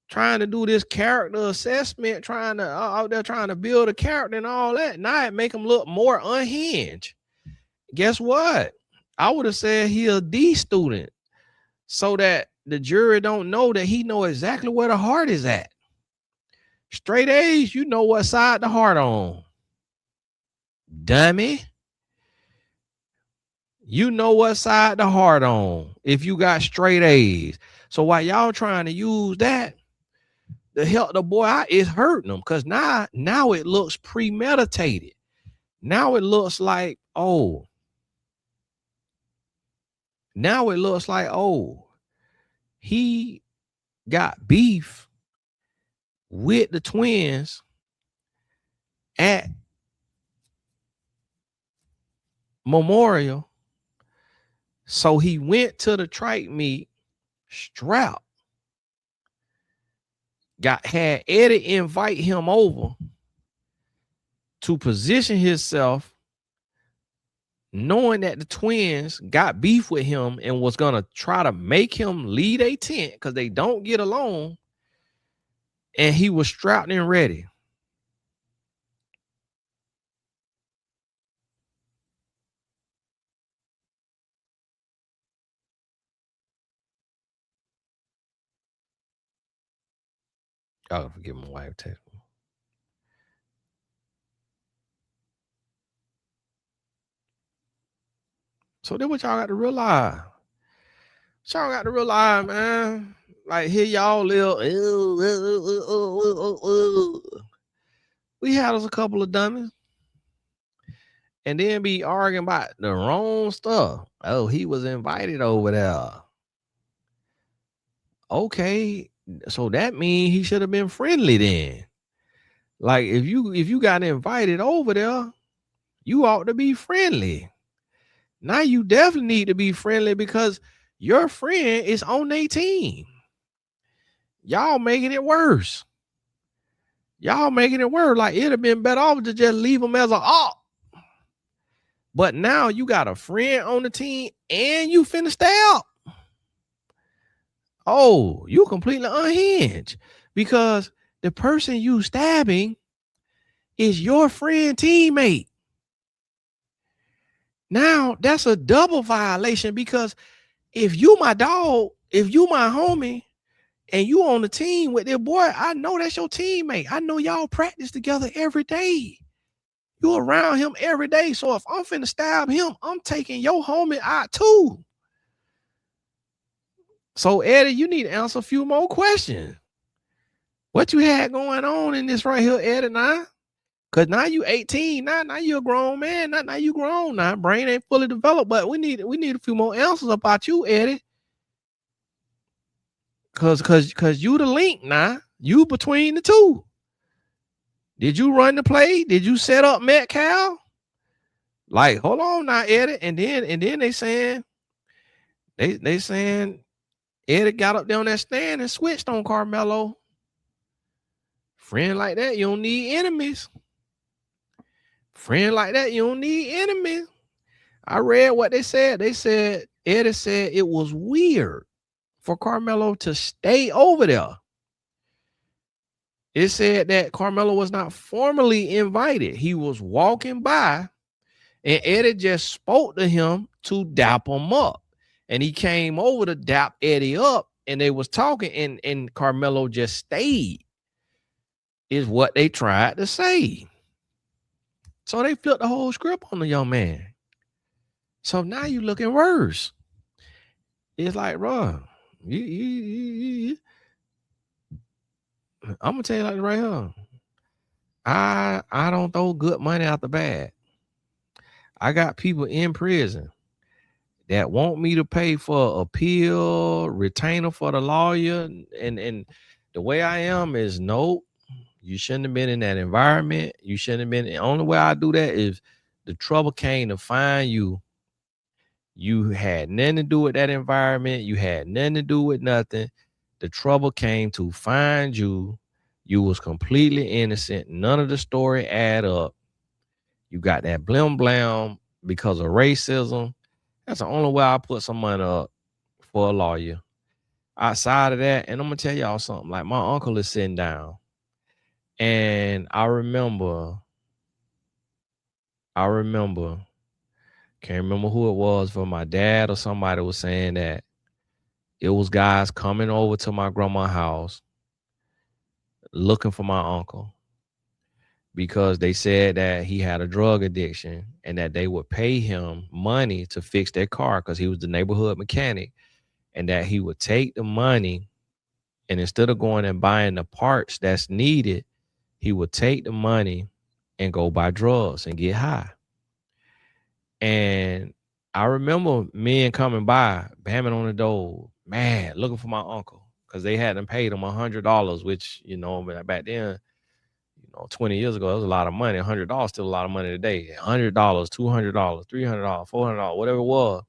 S1: Trying to do this character assessment, trying to out there trying to build a character and all that. Now it make him look more unhinged. Guess what? I would have said he a D student so that the jury don't know that he know exactly where the heart is at. Straight A's, you know what side the heart on. Dummy. You know what side the heart on if you got straight A's. So while y'all trying to use that to help the boy out, it's hurting him because now it looks premeditated. Now it looks like, oh, he got beef with the twins at Memorial. So he went to the trike meet strapped. Had Eddie invite him over to position himself, knowing that the twins got beef with him and was gonna try to make him lead a tent because they don't get along. And he was strapped and ready. Y'all forgive my wife text me. So then what y'all got to realize? Y'all got to realize, man. Like here y'all live. We had us a couple of dummies. And then be arguing about the wrong stuff. Oh, he was invited over there. Okay, so that means he should have been friendly then. Like if you got invited over there, you ought to be friendly. Now you definitely need to be friendly because your friend is on their team. Y'all making it worse. Y'all making it worse. Like it'd have been better off to just leave him as a op. But now you got a friend on the team and you finna stab. Oh, you completely unhinged because the person you stabbing is your friend teammate. Now that's a double violation because if you my dog, if you my homie, and you on the team with their boy, I know that's your teammate. I know y'all practice together every day. You around him every day. So if I'm finna stab him, I'm taking your homie out too. So Eddie, you need to answer a few more questions. What you had going on in this right here, Eddie, now? Cause now you 18, now you a grown man. Now you grown. Now brain ain't fully developed, but we need a few more answers about you, Eddie. Cause you the link now. You between the two. Did you run the play? Did you set up Metcalf? Like, hold on now, Eddie. And then they saying Eddie got up there on that stand and switched on Karmelo. Friend like that, you don't need enemies. Friend like that, you don't need enemies. I read what they said. They said Eddie said it was weird for Karmelo to stay over there. It said that Karmelo was not formally invited. He was walking by and Eddie just spoke to him to dap him up. And he came over to dap Eddie up and they was talking and Karmelo just stayed is what they tried to say. So they flipped the whole script on the young man. So now you looking worse. It's like, bro, I'm gonna tell you like right here. I don't throw good money out the bag. I got people in prison that want me to pay for appeal, retainer for the lawyer, and the way I am is nope. You shouldn't have been in that environment. You shouldn't have been. The only way I do that is the trouble came to find you. You had nothing to do with that environment. You had nothing to do with nothing. The trouble came to find you. You was completely innocent. None of the story add up. You got that blim blam because of racism. That's the only way I put some money up for a lawyer. Outside of that, and I'm gonna tell y'all something. Like my uncle is sitting down, and I remember. Can't remember who it was, but my dad or somebody was saying that it was guys coming over to my grandma's house looking for my uncle because they said that he had a drug addiction and that they would pay him money to fix their car because he was the neighborhood mechanic, and that he would take the money and instead of going and buying the parts that's needed, he would take the money and go buy drugs and get high. And I remember men coming by, bamming on the door, man, looking for my uncle because they hadn't paid him $100, which, back then, 20 years ago, it was a lot of money. $100 still a lot of money today. $100, $200, $300, $400, whatever it was.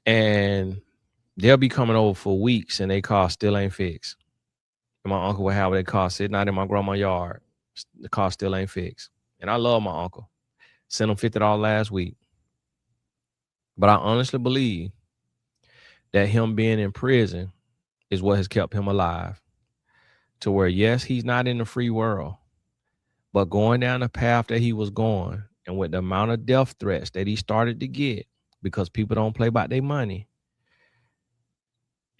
S1: And they'll be coming over for weeks and their car still ain't fixed. And my uncle would have their car sitting out in my grandma's yard. The car still ain't fixed. And I love my uncle. Sent him $50 last week. But I honestly believe that him being in prison is what has kept him alive. To where, yes, he's not in the free world, but going down the path that he was going and with the amount of death threats that he started to get because people don't play about their money,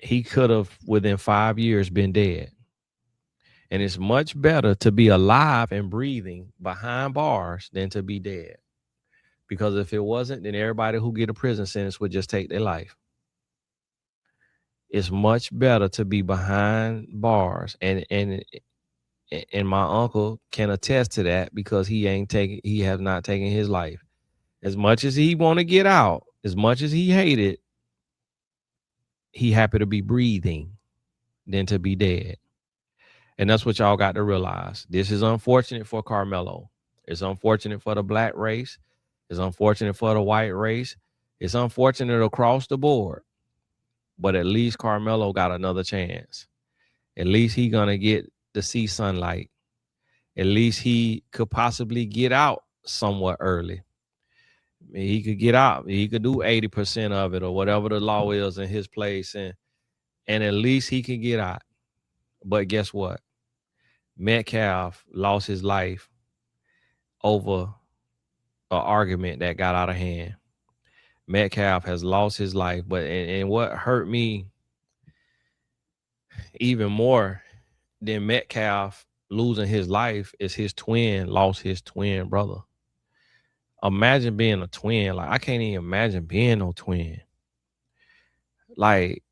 S1: he could have within 5 years been dead. And it's much better to be alive and breathing behind bars than to be dead. Because if it wasn't, then everybody who get a prison sentence would just take their life. It's much better to be behind bars. And my uncle can attest to that because he has not taken his life. As much as he want to get out, as much as he hated, he happy to be breathing than to be dead. And that's what y'all got to realize. This is unfortunate for Karmelo. It's unfortunate for the black race. It's unfortunate for the white race. It's unfortunate across the board. But at least Karmelo got another chance. At least he gonna get to see sunlight. At least he could possibly get out somewhat early. He could get out. He could do 80% of it or whatever the law is in his place. And at least he can get out. But guess what? Metcalf lost his life over an argument that got out of hand. Metcalf has lost his life. But and what hurt me even more than Metcalf losing his life is his twin lost his twin brother. Imagine being a twin. Like, I can't even imagine being no twin. Like,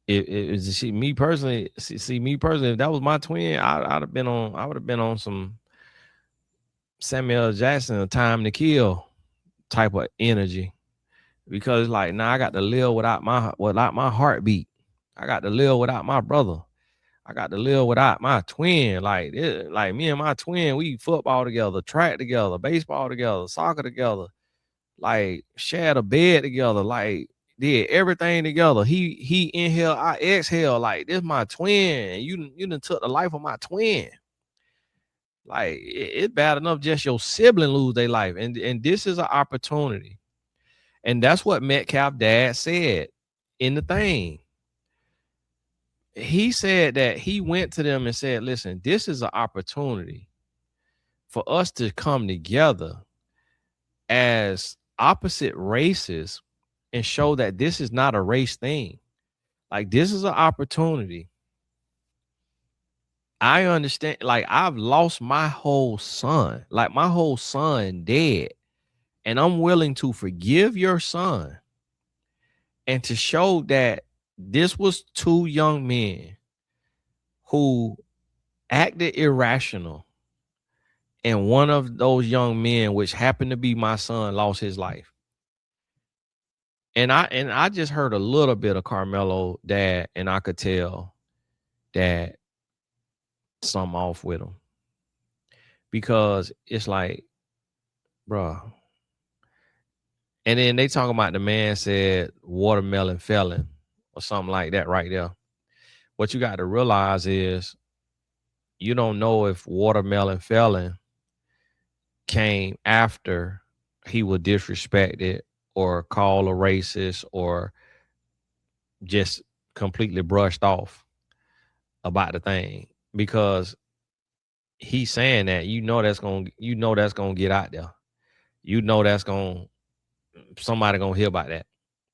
S1: me personally, if that was my twin, I would have been on some Samuel Jackson, A Time to Kill type of energy. Because like, now I got to live without my heartbeat. I got to live without my brother. I got to live without my twin. Like me and my twin, we football together, track together, baseball together, soccer together, like shared a bed together, like did everything together. He inhale, I exhale. Like, this my twin. You done took the life of my twin. Like, it's bad enough just your sibling lose their life. And this is an opportunity. And that's what Metcalf dad said in the thing. He said that he went to them and said, listen, this is an opportunity for us to come together as opposite races and show that this is not a race thing. Like, this is an opportunity. I understand. Like, I've lost my whole son. Like, my whole son dead. And I'm willing to forgive your son and to show that this was two young men who acted irrational. And one of those young men, which happened to be my son, lost his life. And I just heard a little bit of Karmelo dad, and I could tell that something off with him. Because it's like, bruh. And then they talking about the man said watermelon felon or something like that right there. What you got to realize is you don't know if watermelon felon came after he was disrespected or called a racist or just completely brushed off about the thing, because he's saying that that's gonna get out there. Somebody gonna hear about that.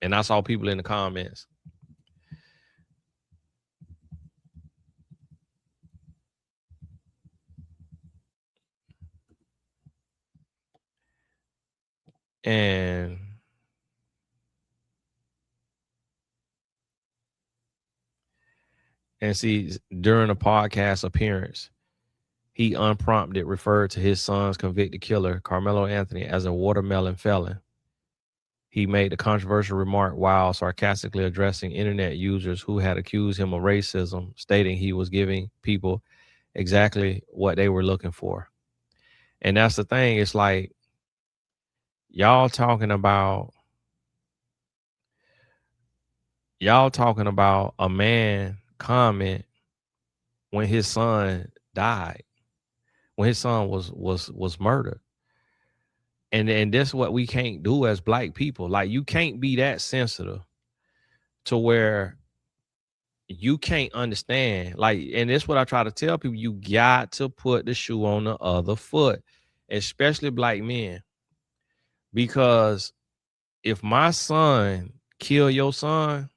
S1: And I saw people in the comments. And see, during a podcast appearance, he unprompted referred to his son's convicted killer, Karmelo Anthony, as a watermelon felon. He made the controversial remark while sarcastically addressing internet users who had accused him of racism, stating he was giving people exactly what they were looking for. And that's the thing. It's like, y'all talking about a man comment when his son died, when his son was murdered. And that's what we can't do as black people. Like, you can't be that sensitive to where you can't understand. Like, and that's what I try to tell people. You got to put the shoe on the other foot, especially black men. Because if my son kill your son,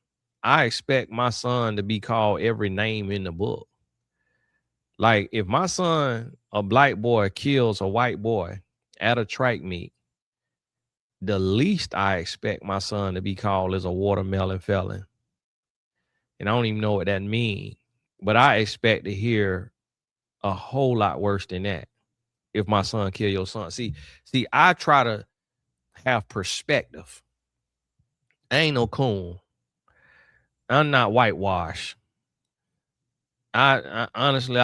S1: I expect my son to be called every name in the book. Like if my son, a black boy, kills a white boy at a track meet, the least I expect my son to be called is a watermelon felon. And I don't even know what that means. But I expect to hear a whole lot worse than that if my son kill your son. See, I try to have perspective. I ain't no coon. I'm not whitewashed. I honestly,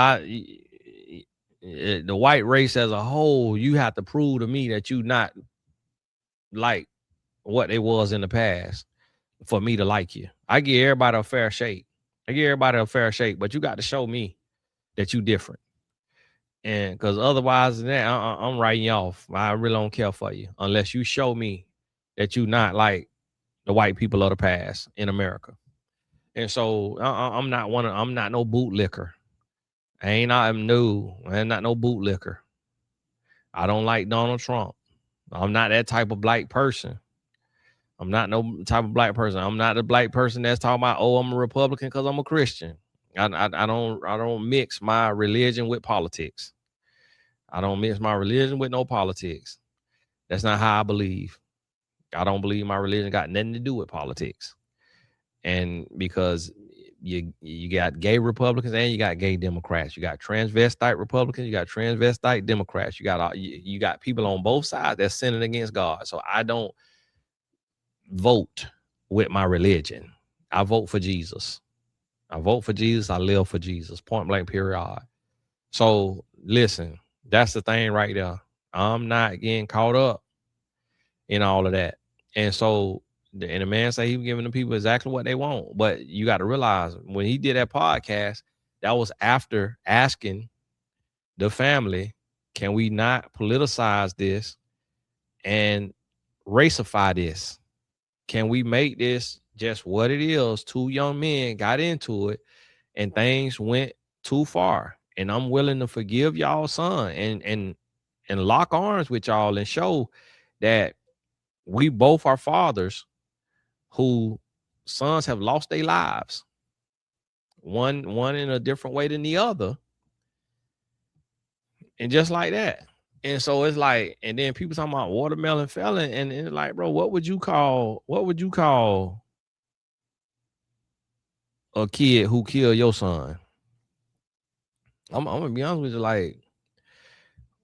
S1: the white race as a whole, you have to prove to me that you not like what it was in the past for me to like you. I give everybody a fair shake. But you got to show me that you different. And because otherwise than that, I'm writing you off. I really don't care for you unless you show me that you not like the white people of the past in America. And so I'm not I'm not no bootlicker. I'm not no bootlicker. I don't like Donald Trump. I'm not that type of black person. I'm not no type of black person. I'm not the black person that's talking about, oh, I'm a Republican because I'm a Christian. I don't mix my religion with politics. I don't mix my religion with no politics. That's not how I believe. I don't believe my religion got nothing to do with politics. And because you got gay Republicans and you got gay Democrats, you got transvestite Republicans, you got transvestite Democrats, you got people on both sides that's sinning against God. So I don't vote with my religion. I vote for Jesus. I vote for Jesus. I live for Jesus. Point blank, period. So listen, that's the thing right there. I'm not getting caught up in all of that. And so, and the man said he was giving the people exactly what they want. But you got to realize when he did that podcast, that was after asking the family, can we not politicize this and racify this? Can we make this just what it is? Two young men got into it and things went too far. And I'm willing to forgive y'all son and lock arms with y'all and show that we both are fathers who sons have lost their lives. One in a different way than the other. And just like that. And so it's like, and then people talking about watermelon felon, and it's like, bro, what would you call a kid who killed your son? I'm gonna be honest with you, like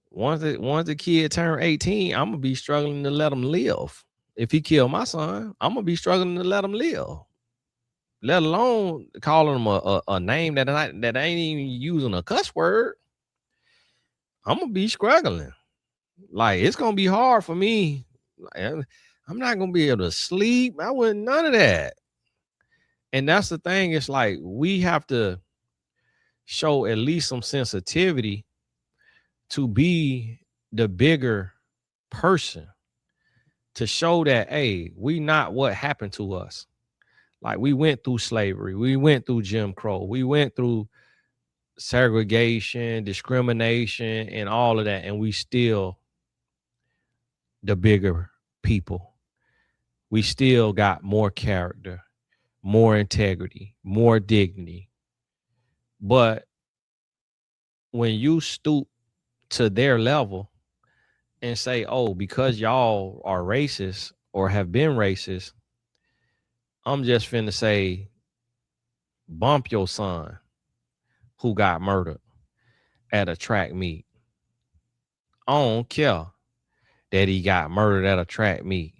S1: once the kid turned 18, I'm gonna be struggling to let him live. If he killed my son, I'm gonna be struggling to let him live. Let alone calling him a name that ain't even using a cuss word. I'm gonna be struggling. Like it's gonna be hard for me. I'm not gonna be able to sleep. I wouldn't none of that. And that's the thing. It's like we have to show at least some sensitivity to be the bigger person, to show that, hey, we not what happened to us. Like we went through slavery, we went through Jim Crow, we went through segregation, discrimination, and all of that, and we still the bigger people. We still got more character, more integrity, more dignity. But when you stoop to their level and say, oh, because y'all are racist or have been racist, I'm just finna say, bump your son who got murdered at a track meet. I don't care that he got murdered at a track meet.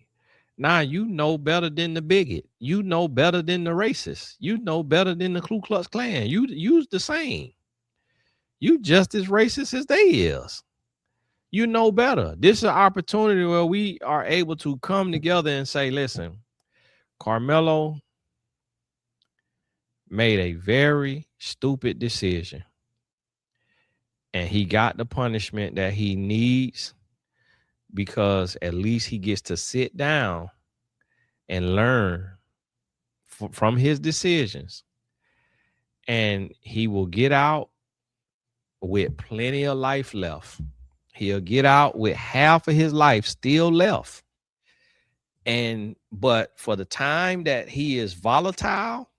S1: Now you know better than the bigot. You know better than the racist. You know better than the Ku Klux Klan. You's the same. You just as racist as they is. You know better. This is an opportunity where we are able to come together and say, listen, Karmelo made a very stupid decision. And he got the punishment that he needs because at least he gets to sit down and learn from his decisions. And he will get out with plenty of life left. He'll get out with half of his life still left. But for the time that he is volatile,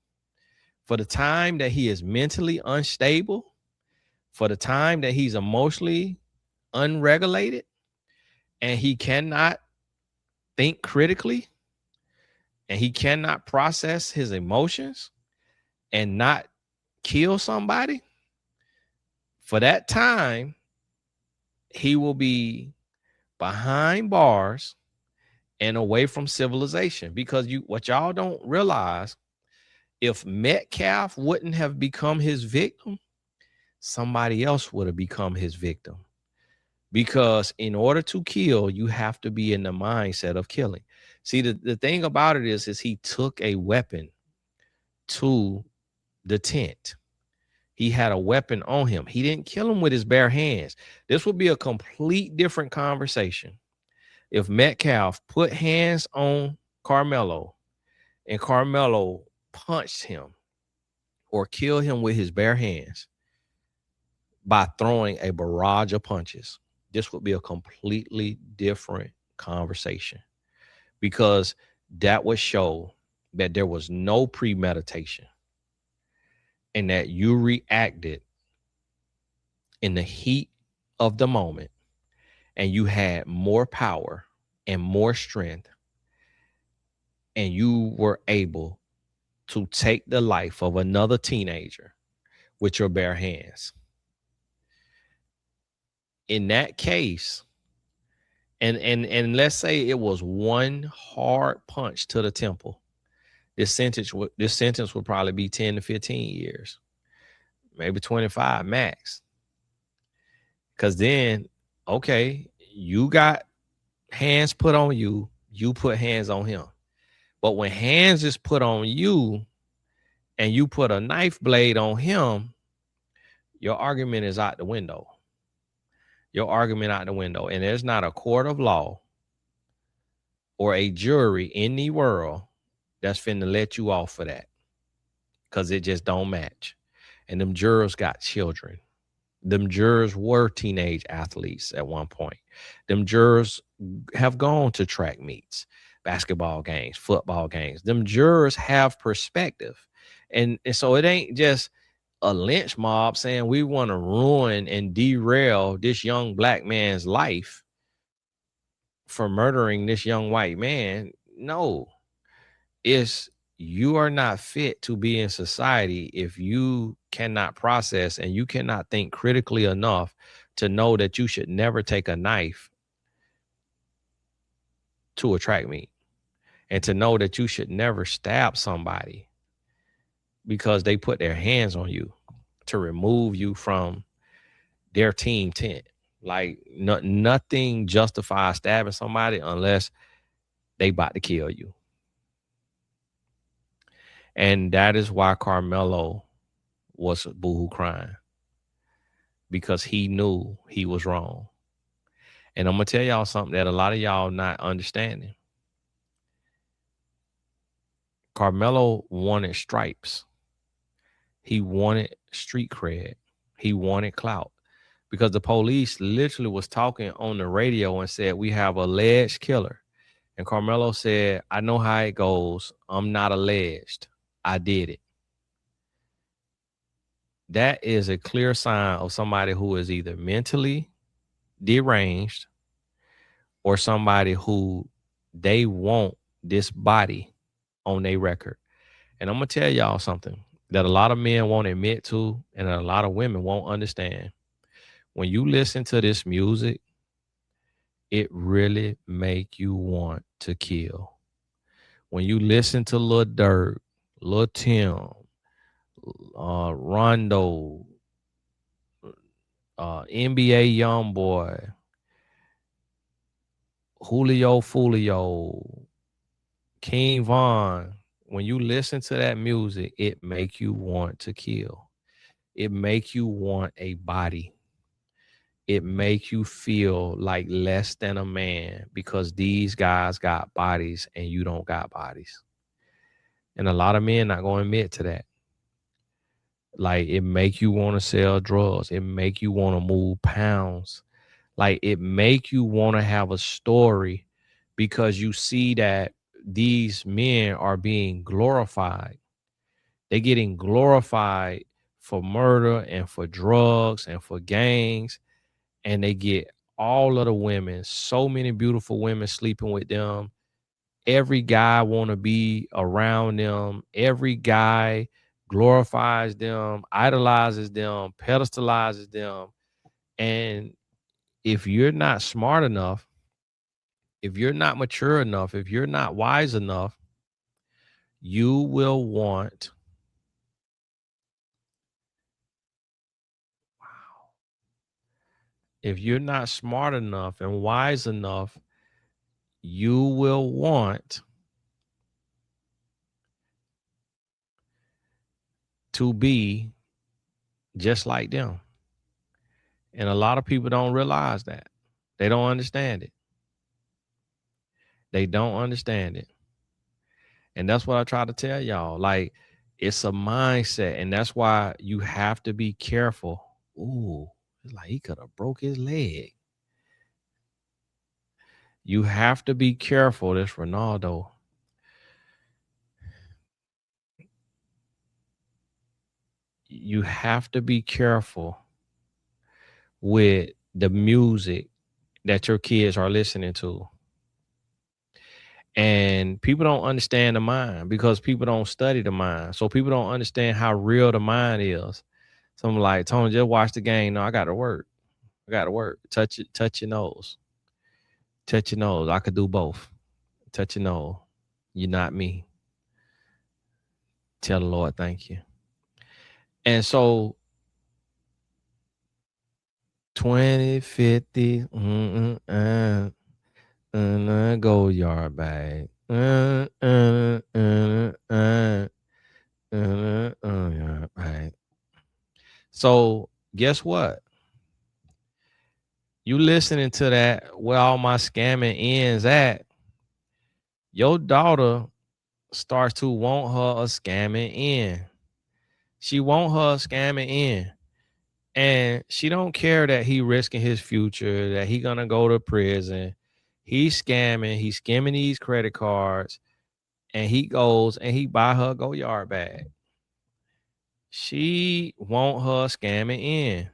S1: for the time that he is mentally unstable, for the time that he's emotionally unregulated, and he cannot think critically, and he cannot process his emotions and not kill somebody, for that time, he will be behind bars and away from civilization. Because what y'all don't realize, if Metcalf wouldn't have become his victim, somebody else would have become his victim. Because in order to kill, you have to be in the mindset of killing. See, the thing about it is he took a weapon to the tent. He had a weapon on him. He didn't kill him with his bare hands. This would be a complete different conversation if Metcalf put hands on Karmelo and Karmelo punched him or killed him with his bare hands by throwing a barrage of punches. This would be a completely different conversation, because that would show that there was no premeditation and that you reacted in the heat of the moment, and you had more power and more strength, and you were able to take the life of another teenager with your bare hands. In that case, and let's say it was one hard punch to the temple, this sentence would probably be 10 to 15 years, maybe 25 max. Because then, okay, you got hands put on you, you put hands on him. But when hands is put on you and you put a knife blade on him, your argument is out the window. Your argument out the window. And there's not a court of law or a jury in the world that's finna let you off for that, because it just don't match. And them jurors got children. Them jurors were teenage athletes at one point. Them jurors have gone to track meets, basketball games, football games. Them jurors have perspective. And so it ain't just a lynch mob saying we want to ruin and derail this young black man's life for murdering this young white man. No, it's you are not fit to be in society if you cannot process and you cannot think critically enough to know that you should never take a knife to a track meet, and to know that you should never stab somebody because they put their hands on you to remove you from their team tent. Like nothing justifies stabbing somebody unless they about to kill you. And that is why Karmelo was boohoo crying, because he knew he was wrong. And I'm going to tell y'all something that a lot of y'all not understanding. Karmelo wanted stripes. He wanted street cred. He wanted clout, because the police literally was talking on the radio and said, we have alleged killer. And Karmelo said, I know how it goes. I'm not alleged. I did it. That is a clear sign of somebody who is either mentally deranged or somebody who they want this body on their record. And I'm going to tell y'all something that a lot of men won't admit to and a lot of women won't understand. When you listen to this music, it really make you want to kill. When you listen to Lil Durk, Lil Tim, Rondo, NBA Youngboy, Julio Fulio, King Von, when you listen to that music, it make you want to kill. It make you want a body. It make you feel like less than a man because these guys got bodies and you don't got bodies. And a lot of men not going to admit to that. Like, it make you want to sell drugs. It make you want to move pounds. Like, it make you want to have a story because you see that these men are being glorified. They're getting glorified for murder and for drugs and for gangs, and they get all of the women, so many beautiful women sleeping with them. Every guy want to be around them. Every guy glorifies them, idolizes them, pedestalizes them. And if you're not smart enough, if you're not mature enough, if you're not wise enough, you will want, if you're not smart enough and wise enough, you will want to be just like them. And a lot of people don't realize that. They don't understand it. They don't understand it. And that's what I try to tell y'all. Like, it's a mindset. And that's why you have to be careful. Ooh, it's like he could have broke his leg. You have to be careful. This Ronaldo. You have to be careful with the music that your kids are listening to. And people don't understand the mind because people don't study the mind. So people don't understand how real the mind is. So I'm like, Tony, just watch the game. No, I got to work. I got to work. Touch it. Touch your nose. Touch your nose. I could do both. Touch your nose. You're not me. Tell the Lord thank you. And so 2050, go yard bag. Yard bag. So guess what? You listening to that, where all my scamming ends at, your daughter starts to want her a scamming end. She want her a scamming end. And she don't care that he risking his future, that he gonna go to prison. He's skimming these credit cards, and he goes and he buy her a go yard bag. She want her scamming in.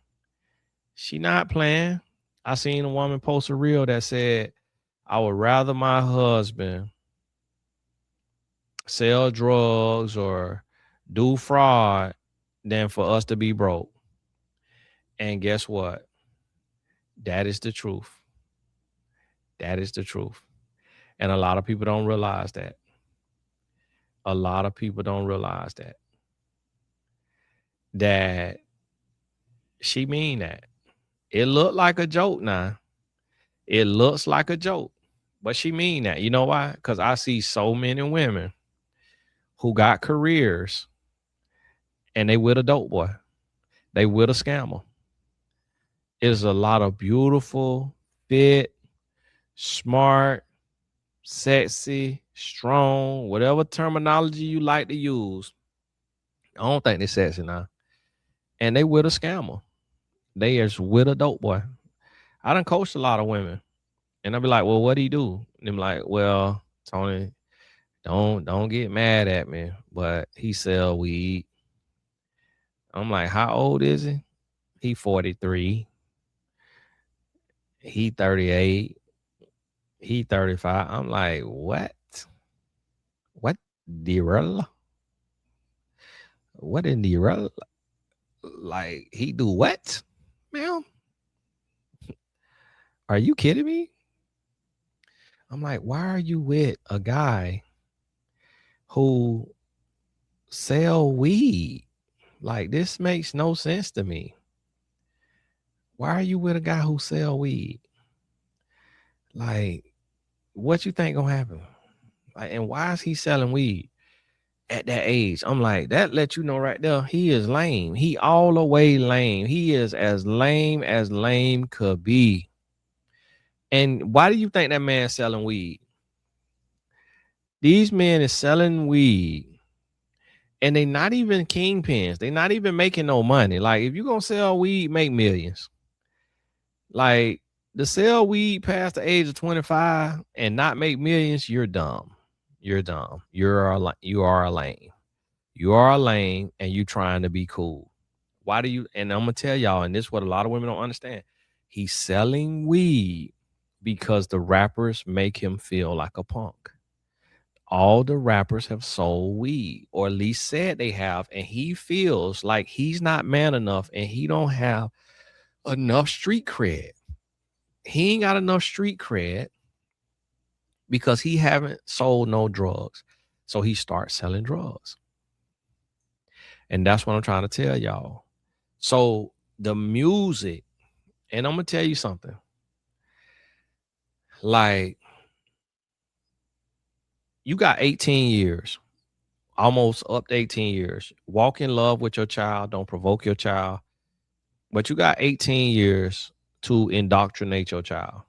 S1: She not playing. I seen a woman post a reel that said, I would rather my husband sell drugs or do fraud than for us to be broke. And guess what? That is the truth. That is the truth. And a lot of people don't realize that. A lot of people don't realize that. That she mean that. It looked like a joke now. It looks like a joke. But she mean that. You know why? Because I see so many women who got careers and they with a dope boy. They with a scammer. There's a lot of beautiful, fit, smart, sexy, strong, whatever terminology you like to use. I don't think they're sexy now. And they with a scammer. They is with a dope boy. I done coached a lot of women. And I'll be like, well, what do you do? And I'm like, well, Tony, don't get mad at me, but he sell weed. I'm like, how old is he? He 43. He 38. He 35. I'm like, what? What? D-roll? What in D-roll? Like, he do what? Ma'am? Are you kidding me? I'm like, why are you with a guy who sell weed? Like, this makes no sense to me. Why are you with a guy who sell weed? Like, what you think gonna happen? Like, and why is he selling weed at that age? I'm like, that let you know right there, he is lame. He all the way lame. He is as lame could be. And why do you think that man's selling weed? These men is selling weed, and they not even kingpins. They not even making no money. Like, if you gonna sell weed, make millions. Like, to sell weed past the age of 25 and not make millions, you're dumb. You're dumb. You are a lame. You are a lame and you trying to be cool. Why do you? And I'm gonna tell y'all, and this is what a lot of women don't understand. He's selling weed because the rappers make him feel like a punk. All the rappers have sold weed, or at least said they have, and he feels like he's not man enough and he don't have enough street cred. He ain't got enough street cred because he haven't sold no drugs. So he starts selling drugs. And that's what I'm trying to tell y'all. So the music, and I'm gonna tell you something. Like, you got 18 years, almost up to 18 years. Walk in love with your child, don't provoke your child. But you got 18 years to indoctrinate your child.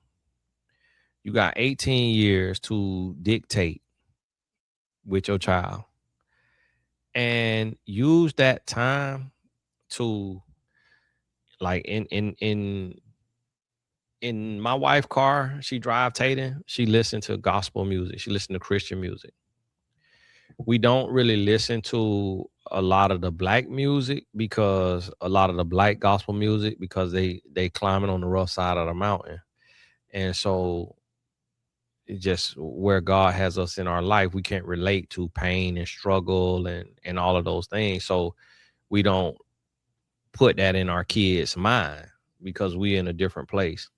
S1: You got 18 years to dictate with your child. And use that time to, like, in my wife's car, she drive Tatum, she listened to gospel music. She listened to Christian music. We don't really listen to a lot of the black music, because a lot of the black gospel music, because they climbing on the rough side of the mountain. And so it just, where God has us in our life, we can't relate to pain and struggle and all of those things. So we don't put that in our kids' mind, because we in a different place.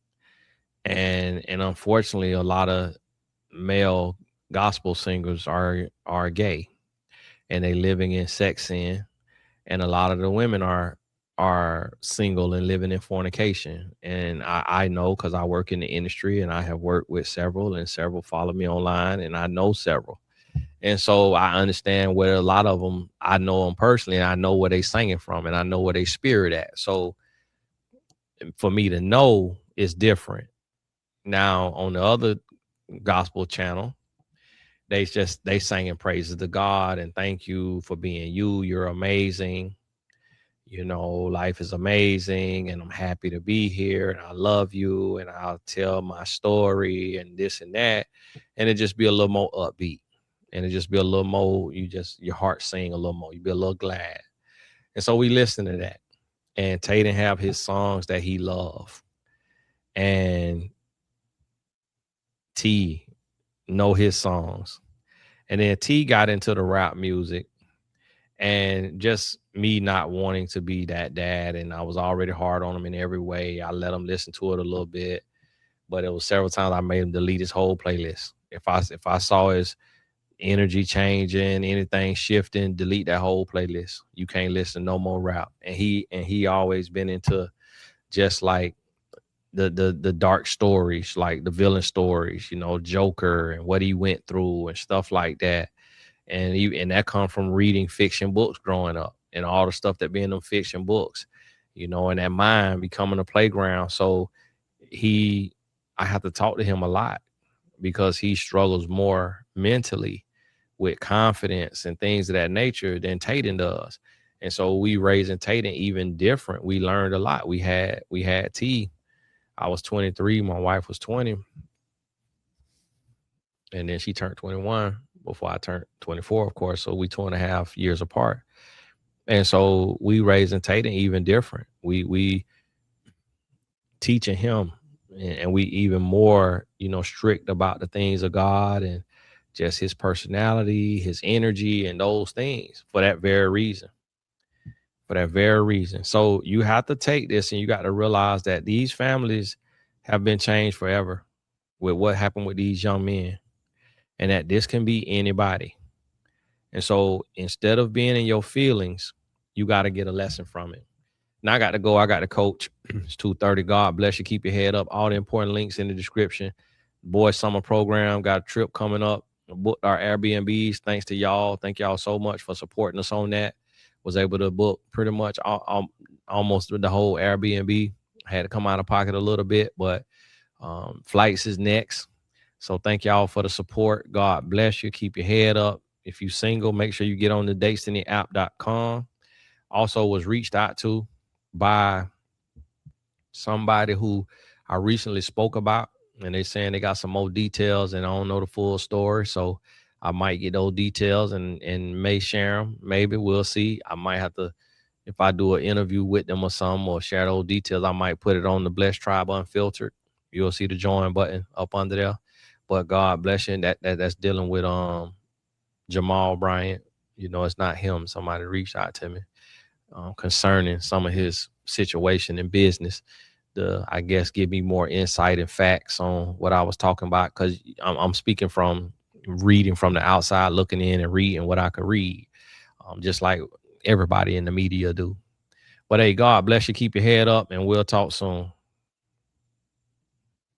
S1: And unfortunately, a lot of male gospel singers are gay, and they living in sex sin, and a lot of the women are single and living in fornication. And I know, because I work in the industry and I have worked with several, and several follow me online, and I know several. And so I understand where a lot of them, I know them personally, and I know where they singing from, and I know where they spirit at. So for me to know is different. Now on the other gospel channel, they singing praises to God and thank you for being you. You're amazing. Life is amazing, and I'm happy to be here, and I love you, and I'll tell my story and this and that. And it just be a little more upbeat, and it just be a little more, your heart sing a little more. You be a little glad. And so we listen to that. And Tatum have his songs that he love. And T know his songs. And then T got into the rap music, and just me not wanting to be that dad. And I was already hard on him in every way. I let him listen to it a little bit, but it was several times I made him delete his whole playlist. If I saw his energy changing, anything shifting, delete that whole playlist. You can't listen no more rap. And he always been into just like the dark stories, like the villain stories, Joker and what he went through and stuff like that. And that come from reading fiction books growing up, and all the stuff that be in them fiction books, and that mind becoming a playground. So I have to talk to him a lot, because he struggles more mentally with confidence and things of that nature than Tatum does. And so we raising Tatum even different. We learned a lot. We had T. I was 23, my wife was 20, and then she turned 21 before I turned 24, of course. So we 2.5 years apart. And so we raising Tatum even different. We teaching him, and we even more, strict about the things of God, and just his personality, his energy, and those things, for that very reason. So you have to take this, and you got to realize that these families have been changed forever with what happened with these young men, and that this can be anybody. And so instead of being in your feelings, you got to get a lesson from it. Now I got to go. I got to coach. It's 2:30. God bless you. Keep your head up. All the important links in the description. Boys Summer Program got a trip coming up. Booked our Airbnbs. Thanks to y'all. Thank y'all so much for supporting us on that. Was able to book pretty much almost the whole Airbnb. Had to come out of pocket a little bit, but flights is next. So thank y'all for the support. God bless you. Keep your head up. If you single, make sure you get on the datesintheapp.com. Also was reached out to by somebody who I recently spoke about, and they saying they got some more details, and I don't know the full story. So I might get those details and may share them. Maybe we'll see. I might have to, if I do an interview with them or something, or share those details, I might put it on the Blessed Tribe Unfiltered. You'll see the join button up under there. But God bless you. That's dealing with Jamal Bryant. You know, it's not him. Somebody reached out to me concerning some of his situation in business. I guess give me more insight and facts on what I was talking about, because I'm speaking from reading from the outside, looking in and reading what I could read, just like everybody in the media do. But hey, God bless you. Keep your head up, and we'll talk soon.